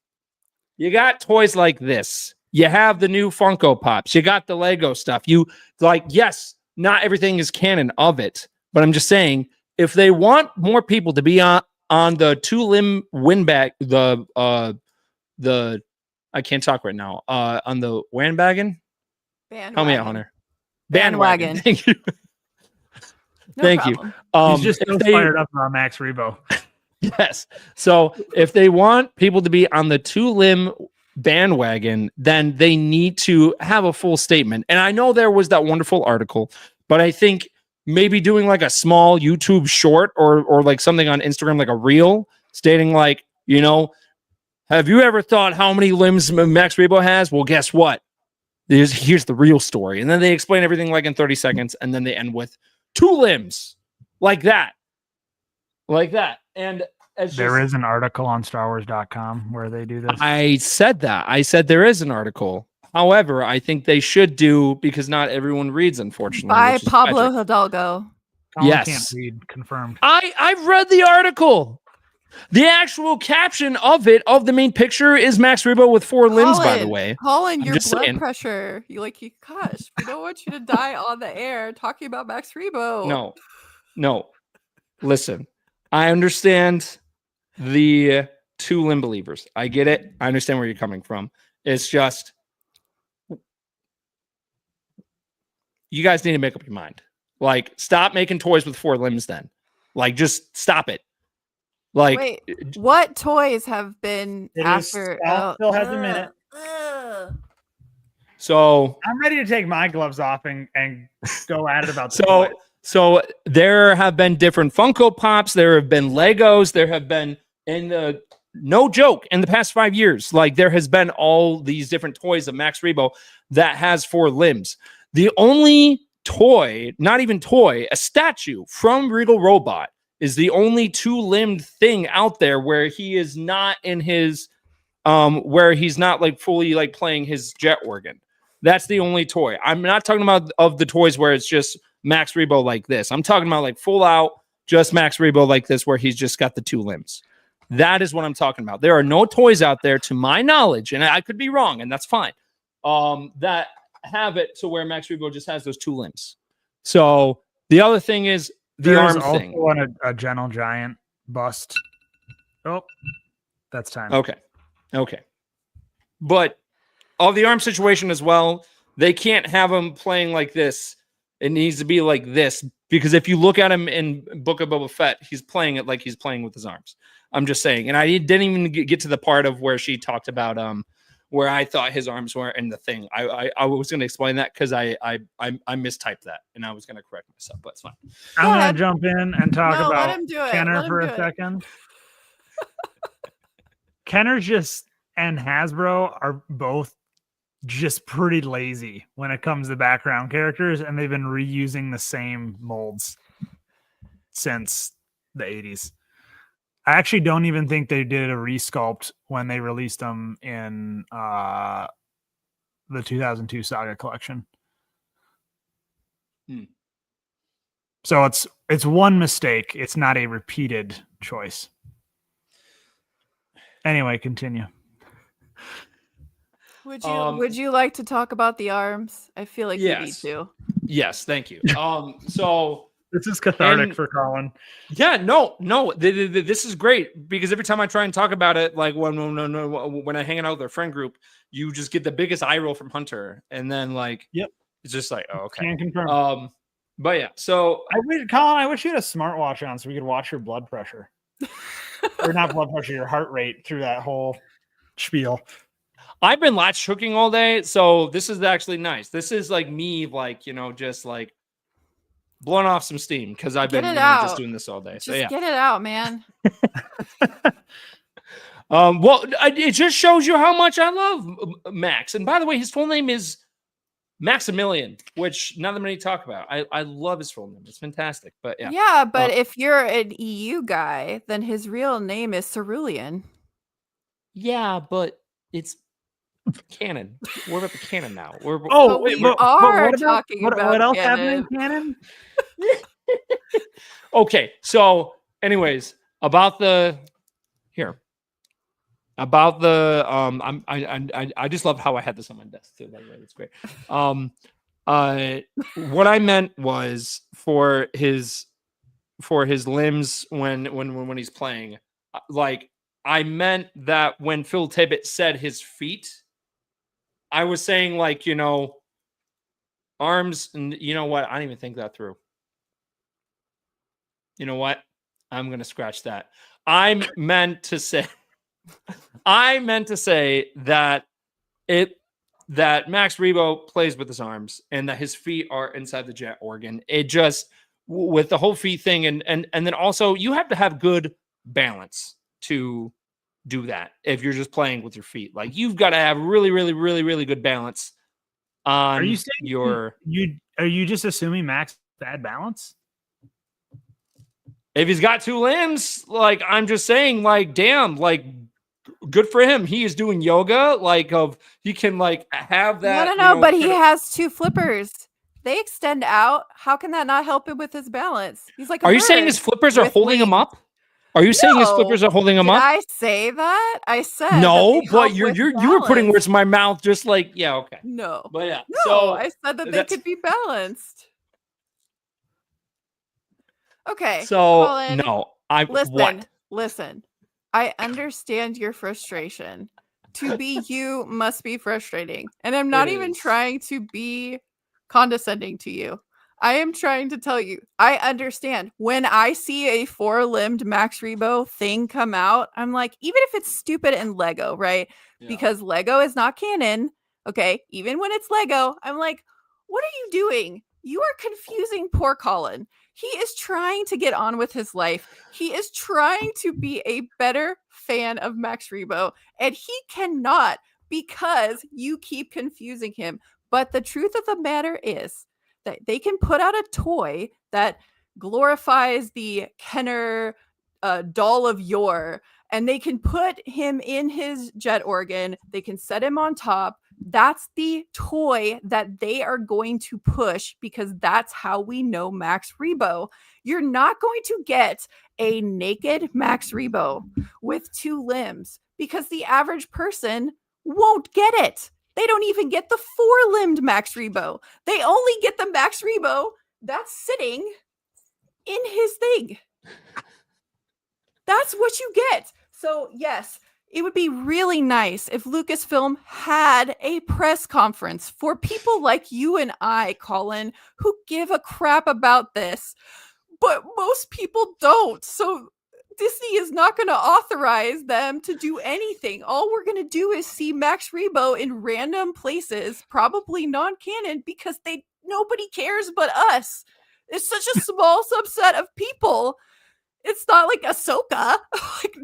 you got toys like this. You have the new Funko Pops. You got the Lego stuff. You like, yes, not everything is canon of it, but I'm just saying, if they want more people to be on the two-limb windbag, the I can't talk right now. On the bandwagon. Help me out, Hunter. Bandwagon. Thank you. Thank problem. you. He's just so fired up about Max Rebo. Yes. So if they want people to be on the two-limb bandwagon, then they need to have a full statement. And I know there was that wonderful article, but I think maybe doing like a small YouTube short or like something on Instagram, like a reel stating like, you know, have you ever thought how many limbs Max Rebo has? Well, guess what? Here's the real story. And then they explain everything like in 30 seconds, and then they end with 2 limbs like that. Like that. And there is an article on StarWars.com where they do this. I said that. I said there is an article. However, I think they should do, because not everyone reads, unfortunately. By Pablo Hidalgo. Colin yes. Can't read. Confirmed. I've read the article. The actual caption of it, of the main picture, is Max Rebo with 4 limbs, by the way. Colin, your blood pressure. Gosh, we don't want you to die on the air talking about Max Rebo. No. Listen, I understand the 2-limb believers. I get it. I understand where you're coming from. It's just, you guys need to make up your mind. Like, stop making toys with 4 limbs then. Like, just stop it. Like, wait, what toys have been after? Phil has a minute. So I'm ready to take my gloves off and go at it about the toys. So So there have been different Funko Pops. There have been Legos. There have been, no joke, in the past 5 years, like there has been all these different toys of Max Rebo that has 4 limbs. The only toy, not even toy, a statue from Regal Robot is the only 2-limbed thing out there where he is not in his, where he's not like fully like playing his jet organ. That's the only toy. I'm not talking about of the toys where it's just Max Rebo like this. I'm talking about like full out, just Max Rebo like this, where he's just got the 2 limbs. That is what I'm talking about. There are no toys out there, to my knowledge, and I could be wrong, and that's fine, that have it to where Max Rebo just has those 2 limbs. So the other thing is the arm thing. There's also a Gentle Giant bust. Oh, that's time. Okay. But of the arm situation as well, they can't have him playing like this. It needs to be like this, because if you look at him in Book of Boba Fett, he's playing it like he's playing with his arms. I'm just saying. And I didn't even get to the part of where she talked about where I thought his arms were in the thing. I was going to explain that because I mistyped that, and I was going to correct myself, but it's fine. I'm going to jump in and talk about Kenner for a second. Kenner and Hasbro are both just pretty lazy when it comes to background characters, and they've been reusing the same molds since the 80s. I actually don't even think they did a resculpt when they released them in the 2002 Saga collection. So it's one mistake. It's not a repeated choice. Anyway, continue. Would you like to talk about the arms? I feel like you need to. Yes, thank you. So this is cathartic for Colin. Yeah, no. This is great, because every time I try and talk about it, like when I hang out with our friend group, you just get the biggest eye roll from Hunter, and then like, yep, it's just like, oh, okay. Can confirm. But yeah, so Colin, I wish you had a smartwatch on so we could watch your blood pressure, or not blood pressure, your heart rate through that whole spiel. I've been latch hooking all day, so this is actually nice. This is like me, like, just like blowing off some steam, because I've been just doing this all day. So yeah, get it out, man. Well, it just shows you how much I love Max. And by the way, his full name is Maximilian, which none of them any talk about. I love his full name. It's fantastic. But yeah. Yeah, but if you're an EU guy, then his real name is Cerulean. Yeah, but it's canon. We're about the canon now. Oh, wait, we are talking what about else canon. happened in canon? Okay, so anyways, about the I just love how I had this on my desk too. By the way, it's great. What I meant was for his limbs when he's playing, like I meant that when Phil Tippett said his feet, I was saying like, arms, and you know what? I didn't even think that through. You know what? I'm going to scratch that. I meant to say that Max Rebo plays with his arms and that his feet are inside the jet organ. It just, with the whole feet thing, and then also you have to have good balance to do that if you're just playing with your feet. Like you've got to have really, really, really, really good balance on Are you saying are you just assuming Max bad balance? If he's got two limbs, like I'm just saying, like, damn, like good for him. He is doing yoga, like he can like have that. No, but he has two flippers. They extend out. How can that not help him with his balance? He's like, are you saying his flippers are holding him up? Are you saying his flippers are holding him up? Did I say that? I said no, but you were putting words in my mouth, just like okay. No, but yeah. No, so I said that they could be balanced. Okay. So Colin, no, listen. I understand your frustration. To be you must be frustrating. And I'm not even trying to be condescending to you. I am trying to tell you, I understand. When I see a 4-limbed Max Rebo thing come out, I'm like, even if it's stupid and Lego, right? Yeah. Because Lego is not canon. Okay. Even when it's Lego, I'm like, what are you doing? You are confusing poor Colin. He is trying to get on with his life. He is trying to be a better fan of Max Rebo, and he cannot because you keep confusing him. But the truth of the matter is that they can put out a toy that glorifies the Kenner doll of yore, and they can put him in his jet organ. They can set him on top. That's the toy that they are going to push because that's how we know Max Rebo. You're not going to get a naked Max Rebo with 2 limbs because the average person won't get it. They don't even get the 4-limbed Max Rebo. They only get the Max Rebo that's sitting in his thing. That's what you get. So yes, it would be really nice if Lucasfilm had a press conference for people like you and I, Colin, who give a crap about this. But most people don't. So Disney is not going to authorize them to do anything. All we're going to do is see Max Rebo in random places, probably non-canon, because nobody cares but us. It's such a small subset of people. It's not like Ahsoka. like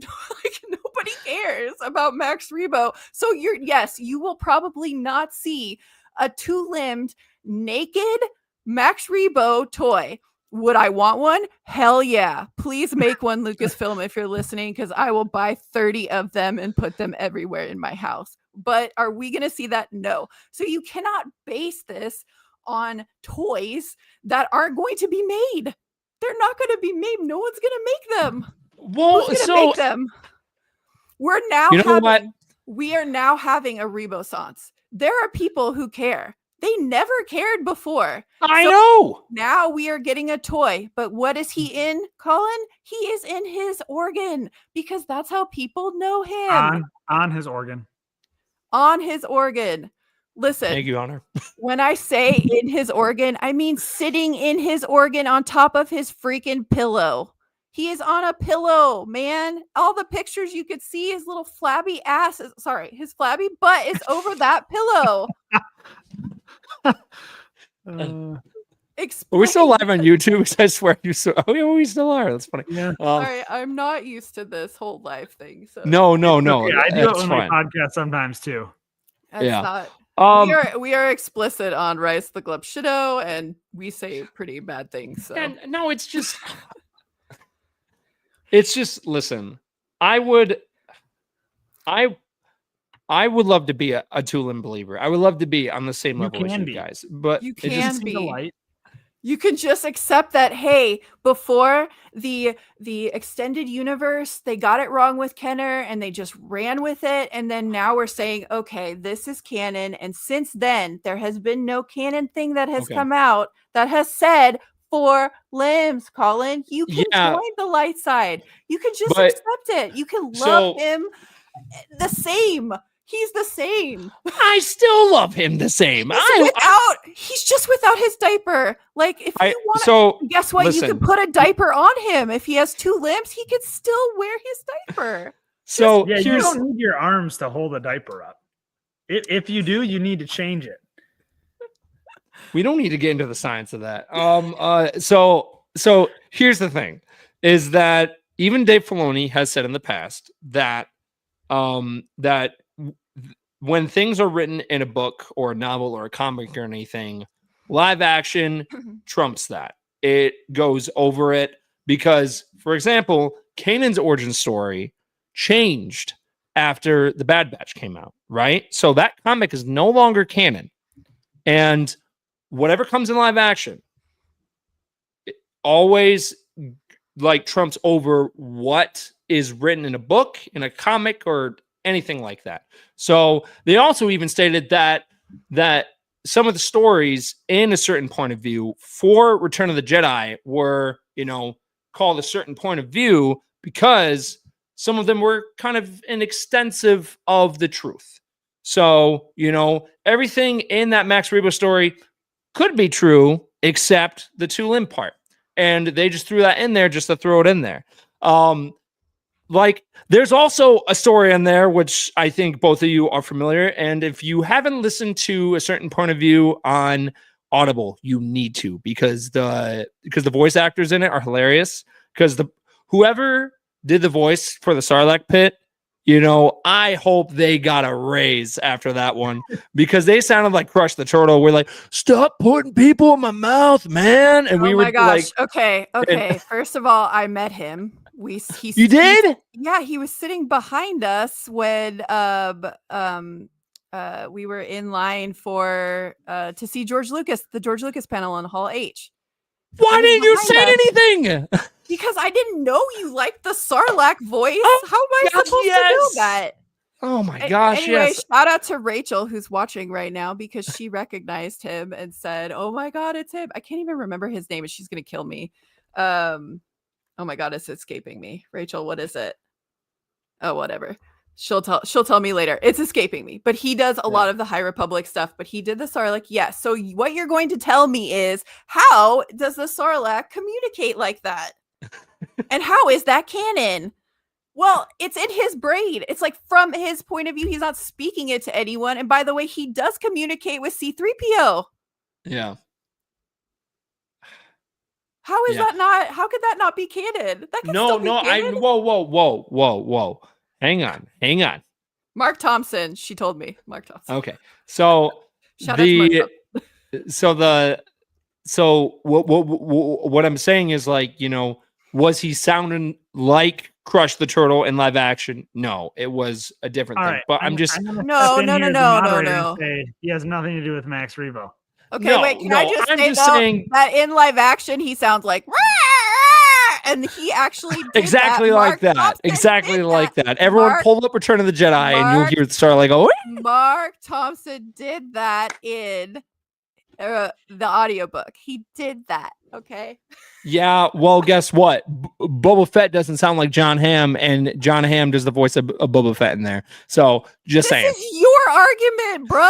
nobody cares about Max Rebo. So you will probably not see a 2-limbed naked Max Rebo toy. Would I want one? Hell yeah. Please make one, Lucasfilm, if you're listening, because I will buy 30 of them and put them everywhere in my house. But are we going to see that? No. So you cannot base this on toys that aren't going to be made. They're not going to be made. No one's going to make them. Well, Who's going to make them? We are now having a Rebo-sance. There are people who care. They never cared before. I know. Now we are getting a toy. But what is he in, Colin? He is in his organ because that's how people know him. On his organ. On his organ. Listen. Thank you, Honor. When I say in his organ, I mean sitting in his organ on top of his freaking pillow. He is on a pillow, man. All the pictures you could see, his little flabby ass. His flabby butt is over that pillow. Are we still live on YouTube? Because I swear we still are. That's funny. Yeah. Sorry, I'm not used to this whole live thing. So no. Yeah, I do it on my podcast sometimes too. That's not We are explicit on Rise the Glub Shido, and we say pretty bad things. So and no, it's just listen. I would love to be a Tulin believer. I would love to be on the same level as you guys, but you it just can be. You can just accept that, hey, before the extended universe, they got it wrong with Kenner and they just ran with it. And then now we're saying, okay, this is canon. And since then, there has been no canon thing that has come out that has said 4 limbs, Colin. You can join the light side. You can just accept it. You can love him the same. He's the same. I still love him the same. He's just without his diaper. Like, if you want to, guess what? Listen, you can put a diaper on him. If he has 2 limbs, he can still wear his diaper. So you don't need your arms to hold a diaper up. If you do, you need to change it. We don't need to get into the science of that. So here's the thing: is that even Dave Filoni has said in the past that that when things are written in a book or a novel or a comic or anything, live action trumps that. It goes over it because, for example, Kanan's origin story changed after The Bad Batch came out, right? So that comic is no longer canon. And whatever comes in live action, it always like trumps over what is written in a book, in a comic, or anything like that. So they also even stated that some of the stories in a certain point of view for Return of the Jedi were, called a certain point of view because some of them were kind of an extensive of the truth. So, everything in that Max Rebo story could be true except the 2-limb part. And they just threw that in there just to throw it in there. There's also a story in there, which I think both of you are familiar. And if you haven't listened to a certain point of view on Audible, you need to, because the voice actors in it are hilarious. Because whoever did the voice for the Sarlacc pit, I hope they got a raise after that one because they sounded like Crush the Turtle. We're like, stop putting people in my mouth, man. And we were gosh. Okay. First of all, I met him. You did? He was sitting behind us when we were in line for to see George Lucas, the George Lucas panel on Hall H. Why didn't you say anything? Because I didn't know you liked the Sarlacc voice. How am I supposed to know that? Oh my gosh! Anyway, shout out to Rachel who's watching right now because she recognized him and said, "Oh my god, it's him!" I can't even remember his name, and she's gonna kill me. Oh my god, it's escaping me. Rachel, what is it? Oh, whatever. She'll tell me later. It's escaping me. But he does a lot of the High Republic stuff. But he did the Sarlacc. Yes. So what you're going to tell me is, how does the Sarlacc communicate like that? And how is that canon? Well, it's in his brain. It's like from his point of view, he's not speaking it to anyone. And by the way, he does communicate with C-3PO. Yeah. How is that not? How could that not be canon? That can still be canon. Whoa. Hang on. Mark Thompson. She told me. Mark Thompson. Okay. So shout out to Mark what I'm saying is, like, was he sounding like Crush the Turtle in live action? No, it was a different thing. Right. But I'm just no. He has nothing to do with Max Rebo. Okay, can I just say saying that in live action he sounds like and he actually did exactly that. like Mark that. Thompson Exactly like that. Everyone pull up Return of the Jedi and you'll hear the star like, oh. Mark Thompson did that in the audiobook. He did that. Okay. Yeah. Well, guess what? Boba Fett doesn't sound like John Hamm, and John Hamm does the voice of Boba Fett in there. So just saying. This is your argument, bro.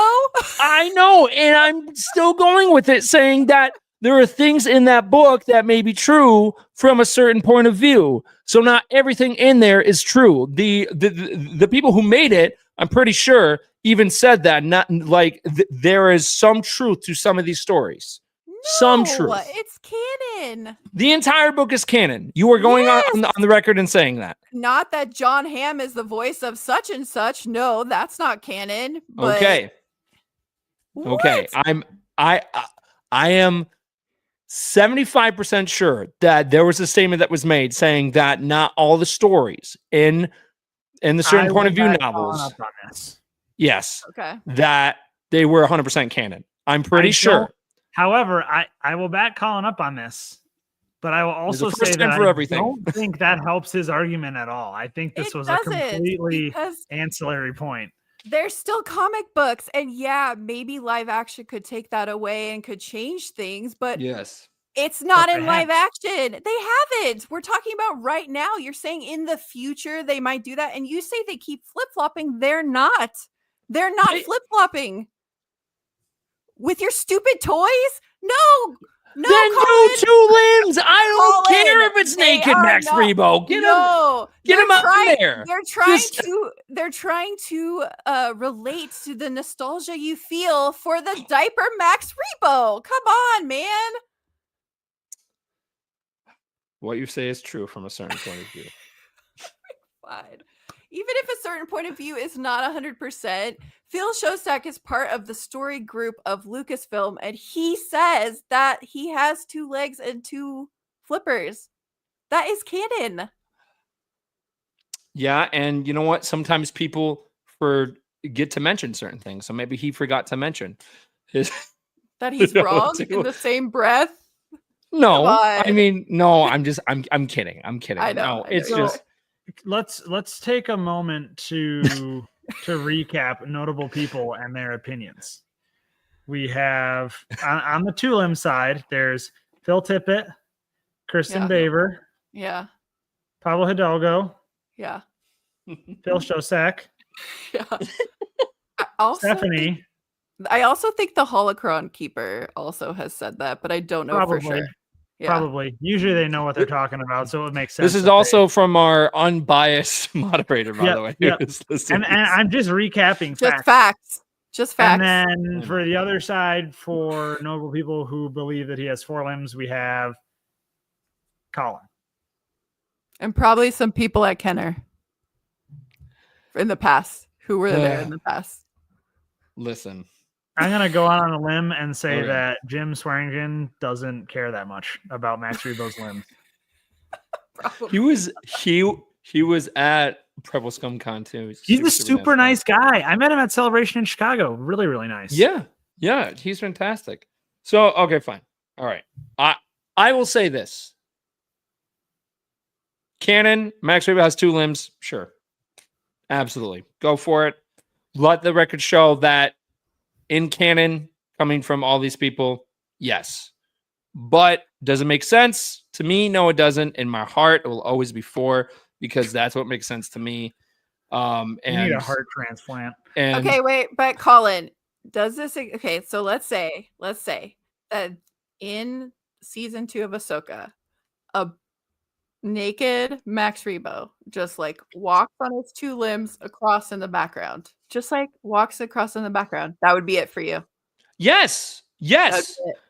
I know, and I'm still going with it, saying that there are things in that book that may be true from a certain point of view. So not everything in there is true. The people who made it, I'm pretty sure, even said that. Not like there is some truth to some of these stories. Some truth. It's canon. The entire book is canon. You were going on the record and saying that. Not that John Hamm is the voice of such and such. No, that's not canon. But okay. Okay, What? I am 75% sure that there was a statement that was made saying that not all the stories in the certain point of view novels, up on this. yes, Okay. that they were 100% canon. I'm pretty sure. However, I will back Colin up on this, but I will also There's a first say time that for I everything. don't think that helps his argument at all. I think this It was a doesn't, completely because ancillary point. they're still comic books, and yeah, maybe live action could take that away and could change things, but Yes. it's not But in they live haven't. action. They haven't. We're talking about right now. You're saying in the future they might do that, and you say they keep flip-flopping. They're not. They're not flip-flopping. With your stupid toys? No. No, Then do Colin. 2 limbs. I don't Colin, care if it's they naked, are Max not- Rebo. Get him No, get him up trying, in there. They're trying to relate to the nostalgia you feel for the diaper Max Rebo. Come on, man. What you say is true from a certain point of view. Fine. Even if a certain point of view is not 100%, Phil Shostak is part of the story group of Lucasfilm, and he says that he has 2 legs and 2 flippers. That is canon. Yeah, and you know what? Sometimes people forget to mention certain things, so maybe he forgot to mention his. That he's No, wrong too. in the same breath. No, Come I on. mean, no. I'm kidding. I'm kidding. I know, No, I it's know. just. Let's take a moment to recap notable people and their opinions. We have on the 2 limb side, there's Phil Tippett, Kristen Yeah. Baver, Yeah. Pablo Hidalgo, Yeah. Phil Shostak, Yeah. Stephanie. I also think the Holocron Keeper also has said that, but I don't know for sure. Yeah. Probably. Usually they know what they're talking about, so it makes sense. This is also from our unbiased moderator, by the way. Yep. who's listening. And I'm just recapping Just facts. Just facts. And then for the other side, for notable people who believe that he has 4 limbs, we have Colin. And probably some people at Kenner in the past who were there in the past. Listen, I'm going to go out on a limb and say Okay. that Jim Swearingen doesn't care that much about Max Rebo's limbs. he was at Purple Scum Con too. He's a super nice guy. I met him at Celebration in Chicago. Really, really nice. Yeah, he's fantastic. So, okay, fine. All right. I will say this. Canon, Max Rebo has 2 limbs. Sure. Absolutely. Go for it. Let the record show that in canon, coming from all these people, yes. But does it make sense? To me, no, it doesn't. In my heart, it will always be 4 because that's what makes sense to me. You need a heart transplant. And Okay, wait, but Colin, does this okay? So let's say that in season 2 of Ahsoka, a naked Max Rebo just like walks on his 2 limbs across in the background. Just like walks across in the background. That would be it for you. yes.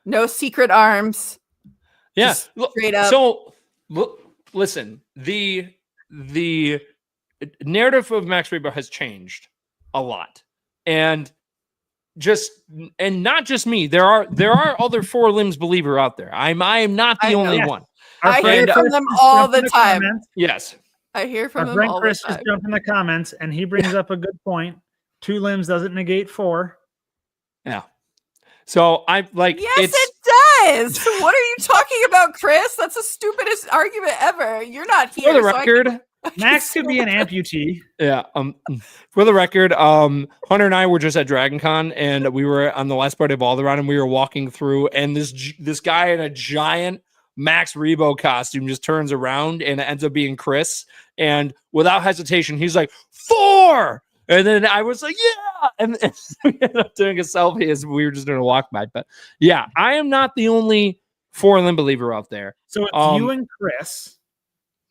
No secret arms. Yeah. Just straight up. So listen, the narrative of Max Rebo has changed a lot. And not just me. There are other 4 limbs believer out there. I am not the only one. I hear from them all the time. Yes. I hear from them friend all Chris the time. just jumped in the comments and he brings up a good point. 2 limbs doesn't negate 4. Yeah. So I like yes, it does. What are you talking about, Chris? That's the stupidest argument ever. You're not here. For the record, Max could be an amputee. Yeah. For the record, Hunter and I were just at Dragon Con and we were on the last part of Alderaan and we were walking through and this guy in a giant Max Rebo costume just turns around and it ends up being Chris. And without hesitation, he's like, 4! And then I was like, yeah. And we ended up doing a selfie as we were just doing a walk by. But yeah, I am not the only 4 limb believer out there. So it's you and Chris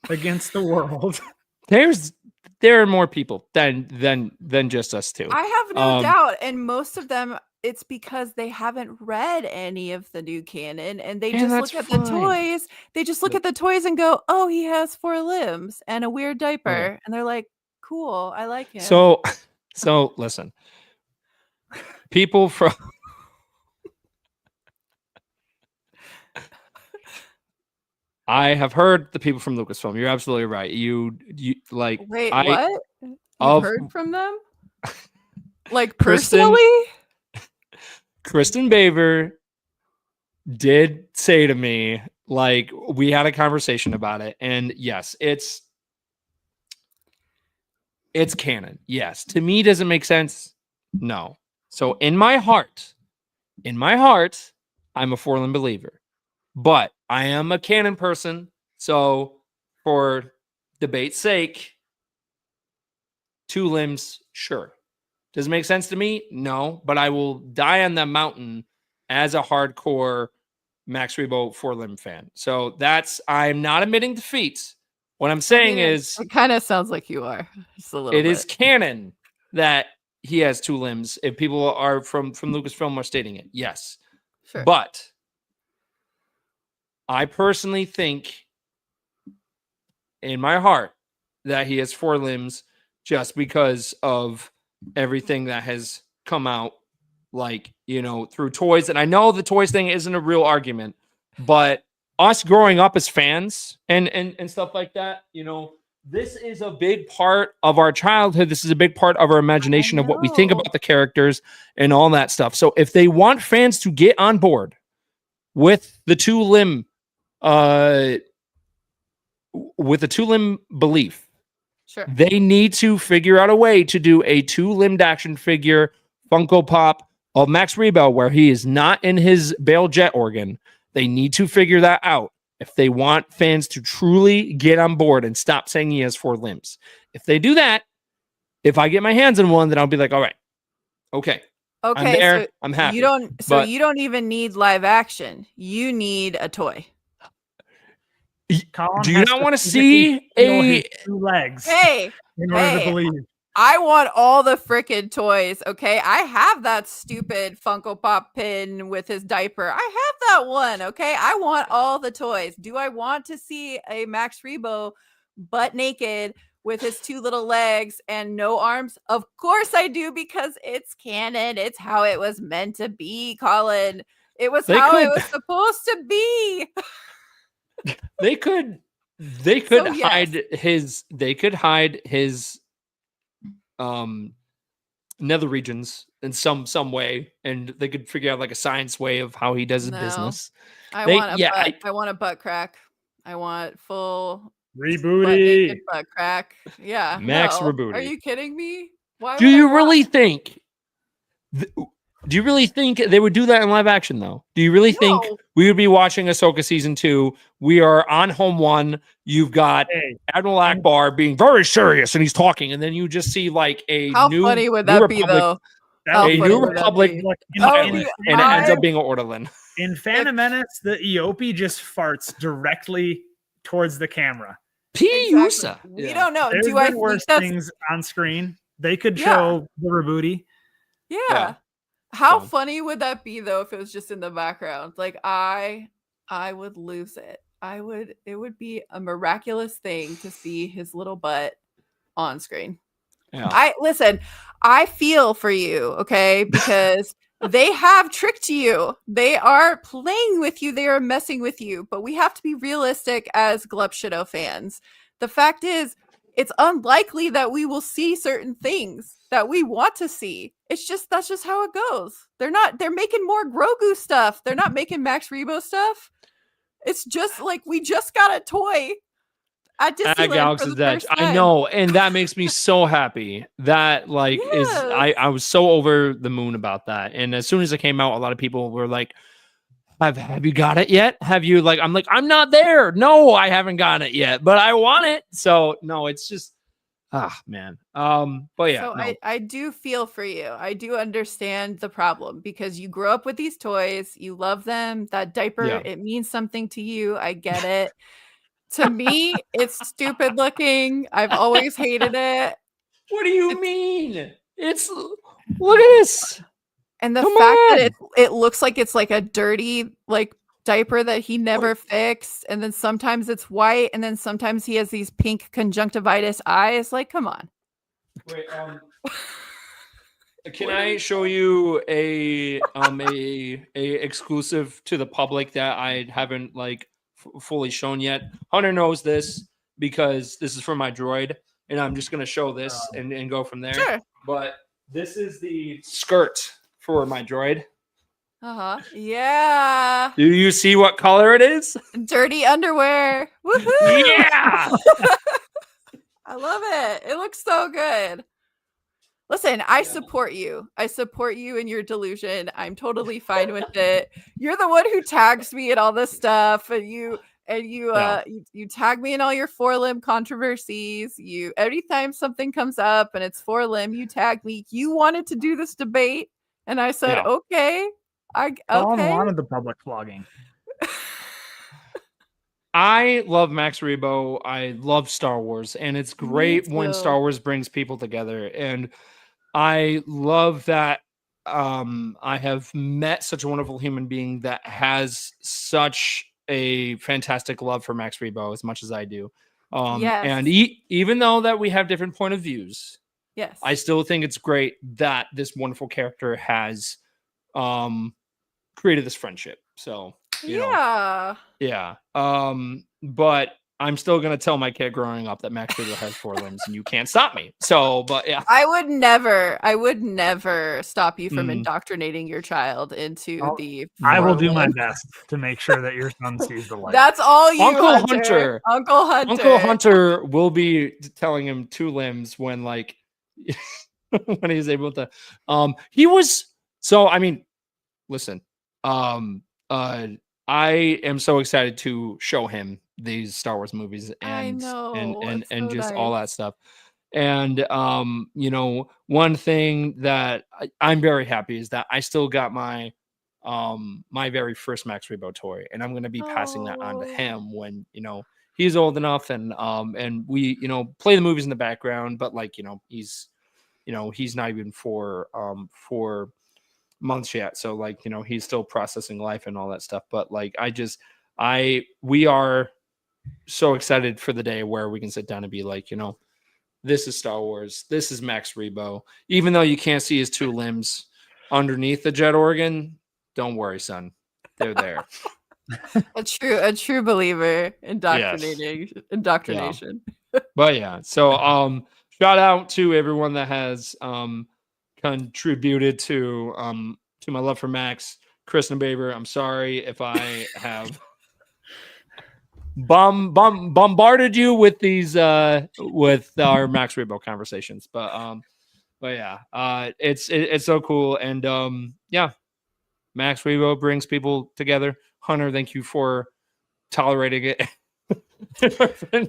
against the world. There are more people than just us 2. I have no doubt. And most of them, it's because they haven't read any of the new canon and they just look at the toys. They just look at the toys and go, oh, he has 4 limbs and a weird diaper. Okay. And they're like, cool, I like him. So listen. People from I have heard the people from Lucasfilm. You're absolutely right. You like. Wait, I what? You've of heard from them? Like Kristen personally? Kristen Baver did say to me, like, we had a conversation about it, and yes, it's canon. Yes, to me, does it make sense? No. So in my heart, I'm a Forlin believer, but I am a canon person. So for debate's sake, 2 limbs, sure. Does it make sense to me? No, but I will die on that mountain as a hardcore Max Rebo 4-limb fan. So I'm not admitting defeat. What I'm saying is it kind of sounds like you are just a little it bit. is canon that he has 2 limbs. If people are from Lucasfilm are stating it, yes. Sure. But I personally think in my heart that he has 4 limbs just because of everything that has come out, like, through toys. And I know the toys thing isn't a real argument, but us growing up as fans and stuff like that, this is a big part of our childhood. This is a big part of our imagination of what we think about the characters and all that stuff. So if they want fans to get on board with the 2-limb belief, Sure. they need to figure out a way to do a 2-limbed action figure Funko Pop of Max Rebo where he is not in his Bale jet organ. They need to figure that out if they want fans to truly get on board and stop saying he has 4 limbs. If they do that, if I get my hands on one, then I'll be like, all right, okay. I'm there. So I'm happy. You don't even need live action. You need a toy. Colin do you not want to see a 2 legs? Hey, in order to believe. I want all the frickin' toys. Okay, I have that stupid Funko Pop pin with his diaper. I have that one. Okay, I want all the toys. Do I want to see a Max Rebo butt naked with his 2 little legs and no arms? Of course I do, because it's canon. It's how it was meant to be, Colin. It was how it was supposed to be. They could hide his nether regions in some way, and they could figure out like a science way of how he does his business. I want a butt crack. I want full rebooty butt crack. Yeah. Max Rebooty. Are you kidding me? Why do you really think they would do that in live action, though? Do you really think we would be watching Ahsoka season 2? We are on home 1. You've got Admiral Akbar being very serious and he's talking, and then you just see like How funny would that be, though? A New Republic, and it ends up being an Ortolan. In Phantom Menace, the Eope just farts directly towards the camera. Exactly. We don't know. There's been worse things on screen. They could show the rebooty. Yeah. How funny would that be, though, if it was just in the background? Like, I would lose it. It would be a miraculous thing to see his little butt on screen. Yeah. I feel for you, okay? Because they have tricked you. They are playing with you. They are messing with you. But we have to be realistic as Glup Shadow fans. The fact is, it's unlikely that we will see certain things that we want to see. That's just how it goes. They're making more Grogu stuff. They're not making Max Rebo stuff. It's just like we just got a toy at Disneyland Galaxy's Edge. I know, and that makes me so happy. That I was so over the moon about that. And as soon as it came out, a lot of people were like, Have you got it yet? Have you I'm not there. No, I haven't gotten it yet, but I want it. So no, it's just man. But yeah. So no. I do feel for you. I do understand the problem because you grew up with these toys, you love them. That diaper, it means something to you. I get it. To me, it's stupid looking. I've always hated it. What do you mean? Look at this. And the fact that it looks like it's like a dirty diaper that he never fixed, and then sometimes it's white, and then sometimes he has these pink conjunctivitis eyes. Like, come on. Wait, can I show you a exclusive to the public that I haven't fully shown yet. Hunter knows this because this is for my droid, and I'm just gonna show this and go from there. Sure. But this is the skirt for my droid. Yeah. Do you see what color it is? Dirty underwear. Woohoo! Yeah. I love it. It looks so good. Listen, I support you. I support you in your delusion. I'm totally fine with it. You're the one who tags me in all this stuff, and you tag me in all your four-limb controversies. You every time something comes up and it's four-limb, you tag me. You wanted to do this debate, and I said, okay. Colin wanted the public flogging. I love Max Rebo. I love Star Wars, and it's great when Star Wars brings people together. And I love that I have met such a wonderful human being that has such a fantastic love for Max Rebo as much as I do. And even though that we have different point of views, yes, I still think it's great that this wonderful character has created this friendship. So you know, but I'm still gonna tell my kid growing up that Max Rebo has four limbs and you can't stop me. So, but yeah, I would never stop you from indoctrinating your child into the. I will do my best to make sure that your son sees the light. That's all you, Uncle Hunter. Uncle Hunter will be telling him two limbs when like when he's able to. He was so. I mean, listen. I am so excited to show him these Star Wars movies and just all that stuff. And you know, one thing that I'm very happy is that I still got my my very first Max Rebo toy, and I'm going to be passing that on to him when, you know, he's old enough, and we, you know, play the movies in the background, but like, you know, he's not even 4 months yet, so like, you know, he's still processing life and all that stuff. But like, we are so excited for the day where we can sit down and be like, you know, this is Star Wars, this is Max Rebo, even though you can't see his two limbs underneath the jet organ. Don't worry, son, they're there. a true believer in indoctrination. But yeah, so shout out to everyone that has contributed to my love for Max. Kristen Baber, I'm sorry if I have bombarded you with these with our Max Rebo conversations, but yeah, it's so cool. And yeah, Max Rebo brings people together. Hunter, thank you for tolerating it.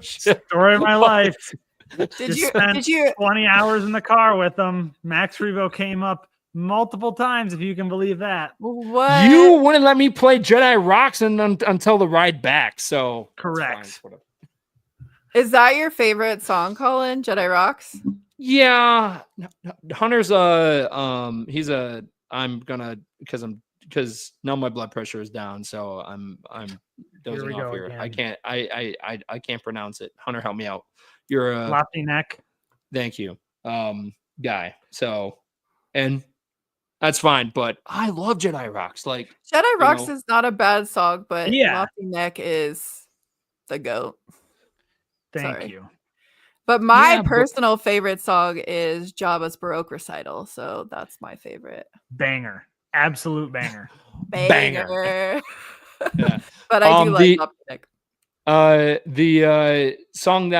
Story of my life. Did you 20 hours in the car with them? Max Rebo came up multiple times, if you can believe that. What? You wouldn't let me play Jedi Rocks until the ride back. So correct. Is that your favorite song, Colin? Jedi Rocks? Yeah. Hunter's because now my blood pressure is down, so I'm dozing off here. Again. I can't pronounce it. Hunter, help me out. You're a floppy neck. Thank you, guy. So, and that's fine, but I love Jedi Rocks. Like Jedi Rocks is not a bad song, but yeah, Floppy Neck is the GOAT. Thank you. But my personal favorite song is Jabba's Baroque Recital, so that's my favorite. Banger. Absolute banger. Banger. Yeah. But I do like Floppy Neck. The song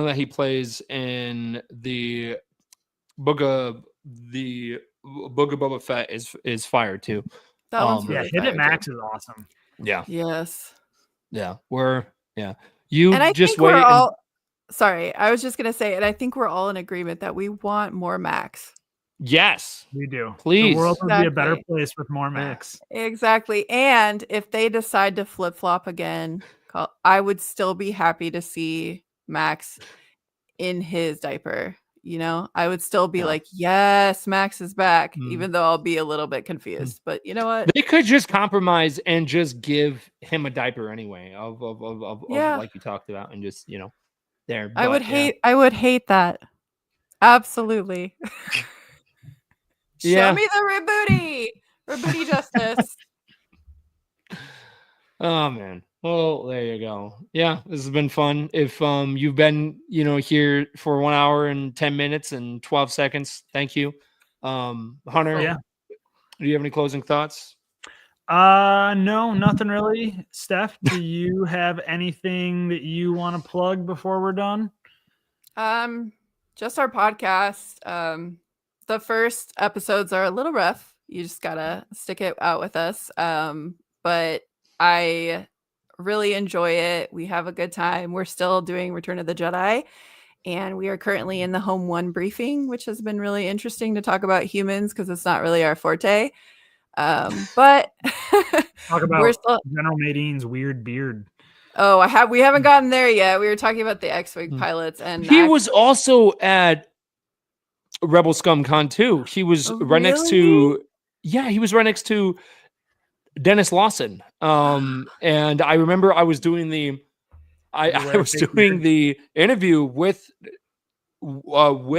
that he plays in the Book of Boba Fett is fire too. That one's really Hit It Max is awesome. Yeah. Yes. Yeah. Sorry, I was just gonna say, and I think we're all in agreement that we want more Max. Yes, we do. Please. The world would be a better place with more Max. Exactly. And if they decide to flip-flop again, I would still be happy to see Max in his diaper. You know, I would still be like, yes, Max is back, even though I'll be a little bit confused. But you know what? They could just compromise and just give him a diaper anyway of like you talked about, and just, you know, there. But, I would hate that. Absolutely. Show me the rebooty justice. Oh man. Well, there you go. Yeah, this has been fun. If you've been, here for 1 hour and 10 minutes and 12 seconds, thank you. Hunter, Yeah. do you have any closing thoughts? No, nothing really. Steph, do you have anything that you want to plug before we're done? Just our podcast. The first episodes are a little rough. You just gotta stick it out with us. But I really enjoy it. We have a good time. We're still doing Return of the Jedi, and we are currently in the Home One briefing, which has been really interesting to talk about humans because it's not really our forte. But Talk about General Madine's weird beard. Oh, we haven't gotten there yet. We were talking about the X-Wing pilots, and he was also at Rebel Scum Con too. He was right next to, he was right next to Dennis Lawson. And I remember I was doing the interview with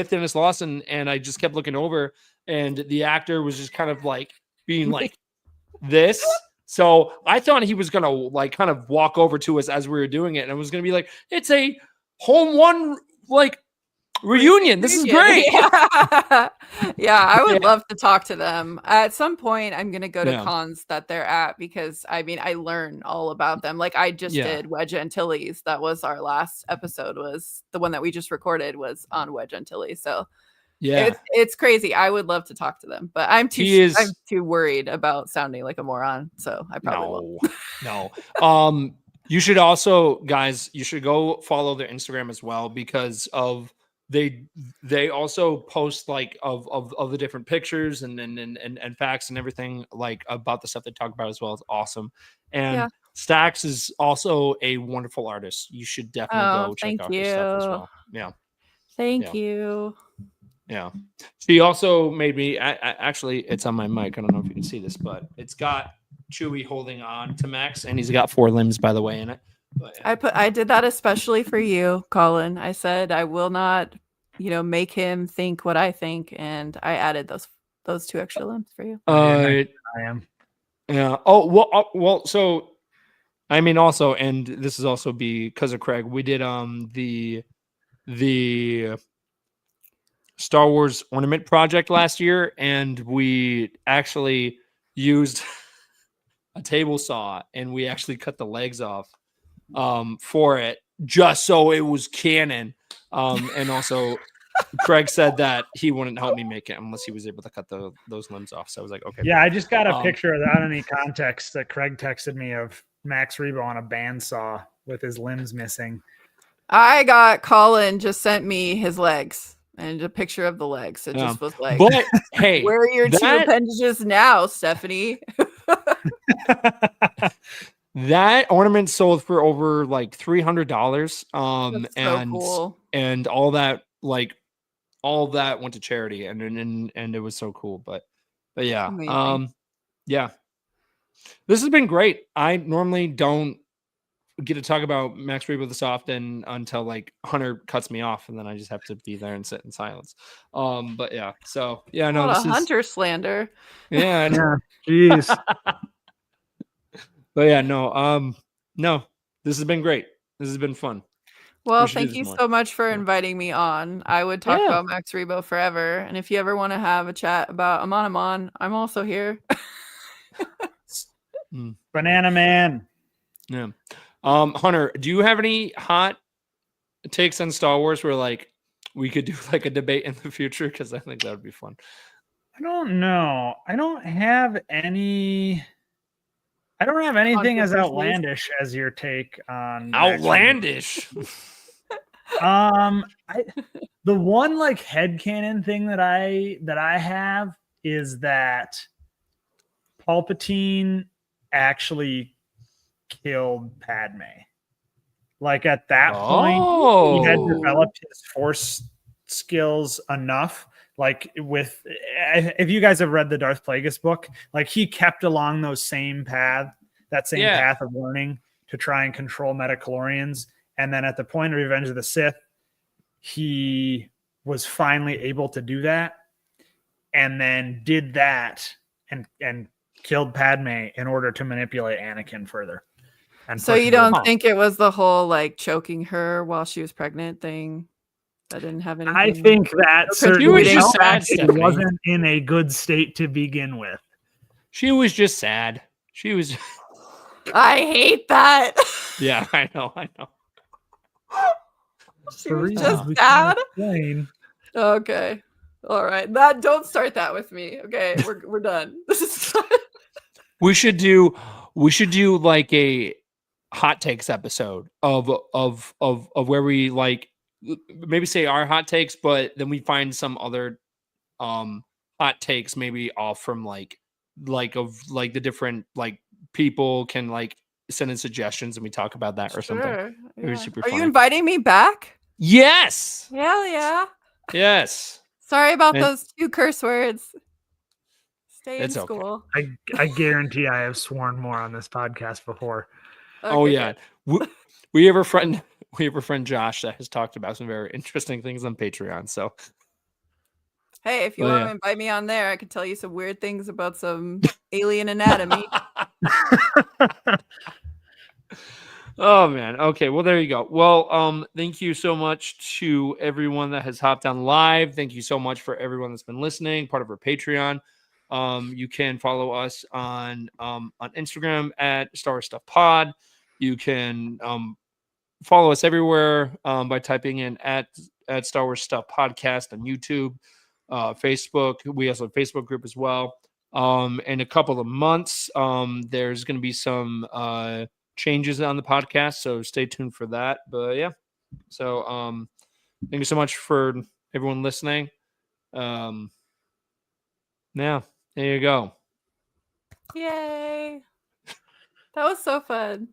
Dennis Lawson, and I just kept looking over, and the actor was just kind of like being like this. So I thought he was gonna like kind of walk over to us as we were doing it, and it was gonna be like, it's a Home One like reunion. This is great. Yeah, I would love to talk to them. At some point, I'm gonna go to cons that they're at, because I mean, I learn all about them. Like I just did Wedge Antilles. That was our last episode. Was the one that we just recorded was on Wedge Antilles. So it's crazy. I would love to talk to them, but I'm too worried about sounding like a moron. So I probably won't. No. You should also, guys, you should go follow their Instagram as well, because of they also post like of the different pictures and facts and everything like about the stuff they talk about as well. It's awesome. And Stax is also a wonderful artist. You should definitely go check out his stuff as well. Yeah. Thank you. Yeah. She also made me actually, it's on my mic. I don't know if you can see this, but it's got Chewie holding on to Max, and he's got 4 limbs, by the way, in it. But, I did that especially for you, Colin. I said I will not, make him think what I think, and I added those 2 extra limbs for you. I am. Yeah. Oh well. So, I mean, also, and this is also because of Craig. We did the Star Wars ornament project last year, and we actually used a table saw, and we actually cut the legs off for it, just so it was canon. And also Craig said that he wouldn't help me make it unless he was able to cut those limbs off. So I was like, okay. Yeah, I just got a picture without any context that Craig texted me of Max Rebo on a bandsaw with his limbs missing. I got Colin just sent me his legs and a picture of the legs. It just was like, but hey, where are your 2 appendages now, Stephanie? That ornament sold for over like $300. That's so cool. And all that went to charity, and it was so cool. But yeah. Amazing. Yeah. This has been great. I normally don't get to talk about Max Rebo this often until like Hunter cuts me off, and then I just have to be there and sit in silence. But yeah. So yeah, no, this is Hunter slander. Yeah. Jeez. But yeah, no, this has been great. This has been fun. Well, thank you so much for inviting me on. I would talk about Max Rebo forever. And if you ever want to have a chat about Amon, I'm also here. Banana Man. Yeah. Hunter, do you have any hot takes on Star Wars where like we could do like a debate in the future? Because I think that would be fun. I don't know. I don't have anything as outlandish as your take on outlandish. The one like headcanon thing that I have is that Palpatine actually killed Padme. Like at that point, he had developed his Force skills enough. Like if you guys have read the Darth Plagueis book, like he kept along that same path of learning to try and control metachlorians. And then at the point of Revenge of the Sith, he was finally able to do that, and then did that and killed Padme in order to manipulate Anakin further. And So you pushing her. don't think it was the whole like choking her while she was pregnant thing? That didn't have anything. I think that No certainly contributing helped. sad, She Stephanie. wasn't in a good state to begin with. She was just sad. She was. I hate that. Yeah, I know. She For was reasons just we can't sad. explain. Okay. All right. That don't start that with me. Okay, we're done. This is We should do like a hot takes episode of where we like maybe say our hot takes, but then we find some other hot takes maybe off from like the different like people can like send in suggestions and we talk about that or something. sure. It was Yeah. super Are you funny. inviting me back? Yes. Hell yeah. Yes. Sorry about And- those 2 curse words. Stay in It's okay. school. I guarantee I have sworn more on this podcast before. Oh Okay, yeah. good. We have a friend Josh that has talked about some very interesting things on Patreon. So Hey, if you Oh, want yeah. to invite me on there, I could tell you some weird things about some alien anatomy. Oh man. Okay. Well, there you go. Well, thank you so much to everyone that has hopped on live. Thank you so much for everyone that's been listening, part of our Patreon. You can follow us on Instagram at Star Wars Stuff Pod. You can follow us everywhere by typing in at Star Wars Stuff Podcast on YouTube, Facebook. We also have a Facebook group as well. In a couple of months, there's going to be some changes on the podcast, so stay tuned for that. But yeah, so thank you so much for everyone listening. Yeah, there you go. Yay. That was so fun.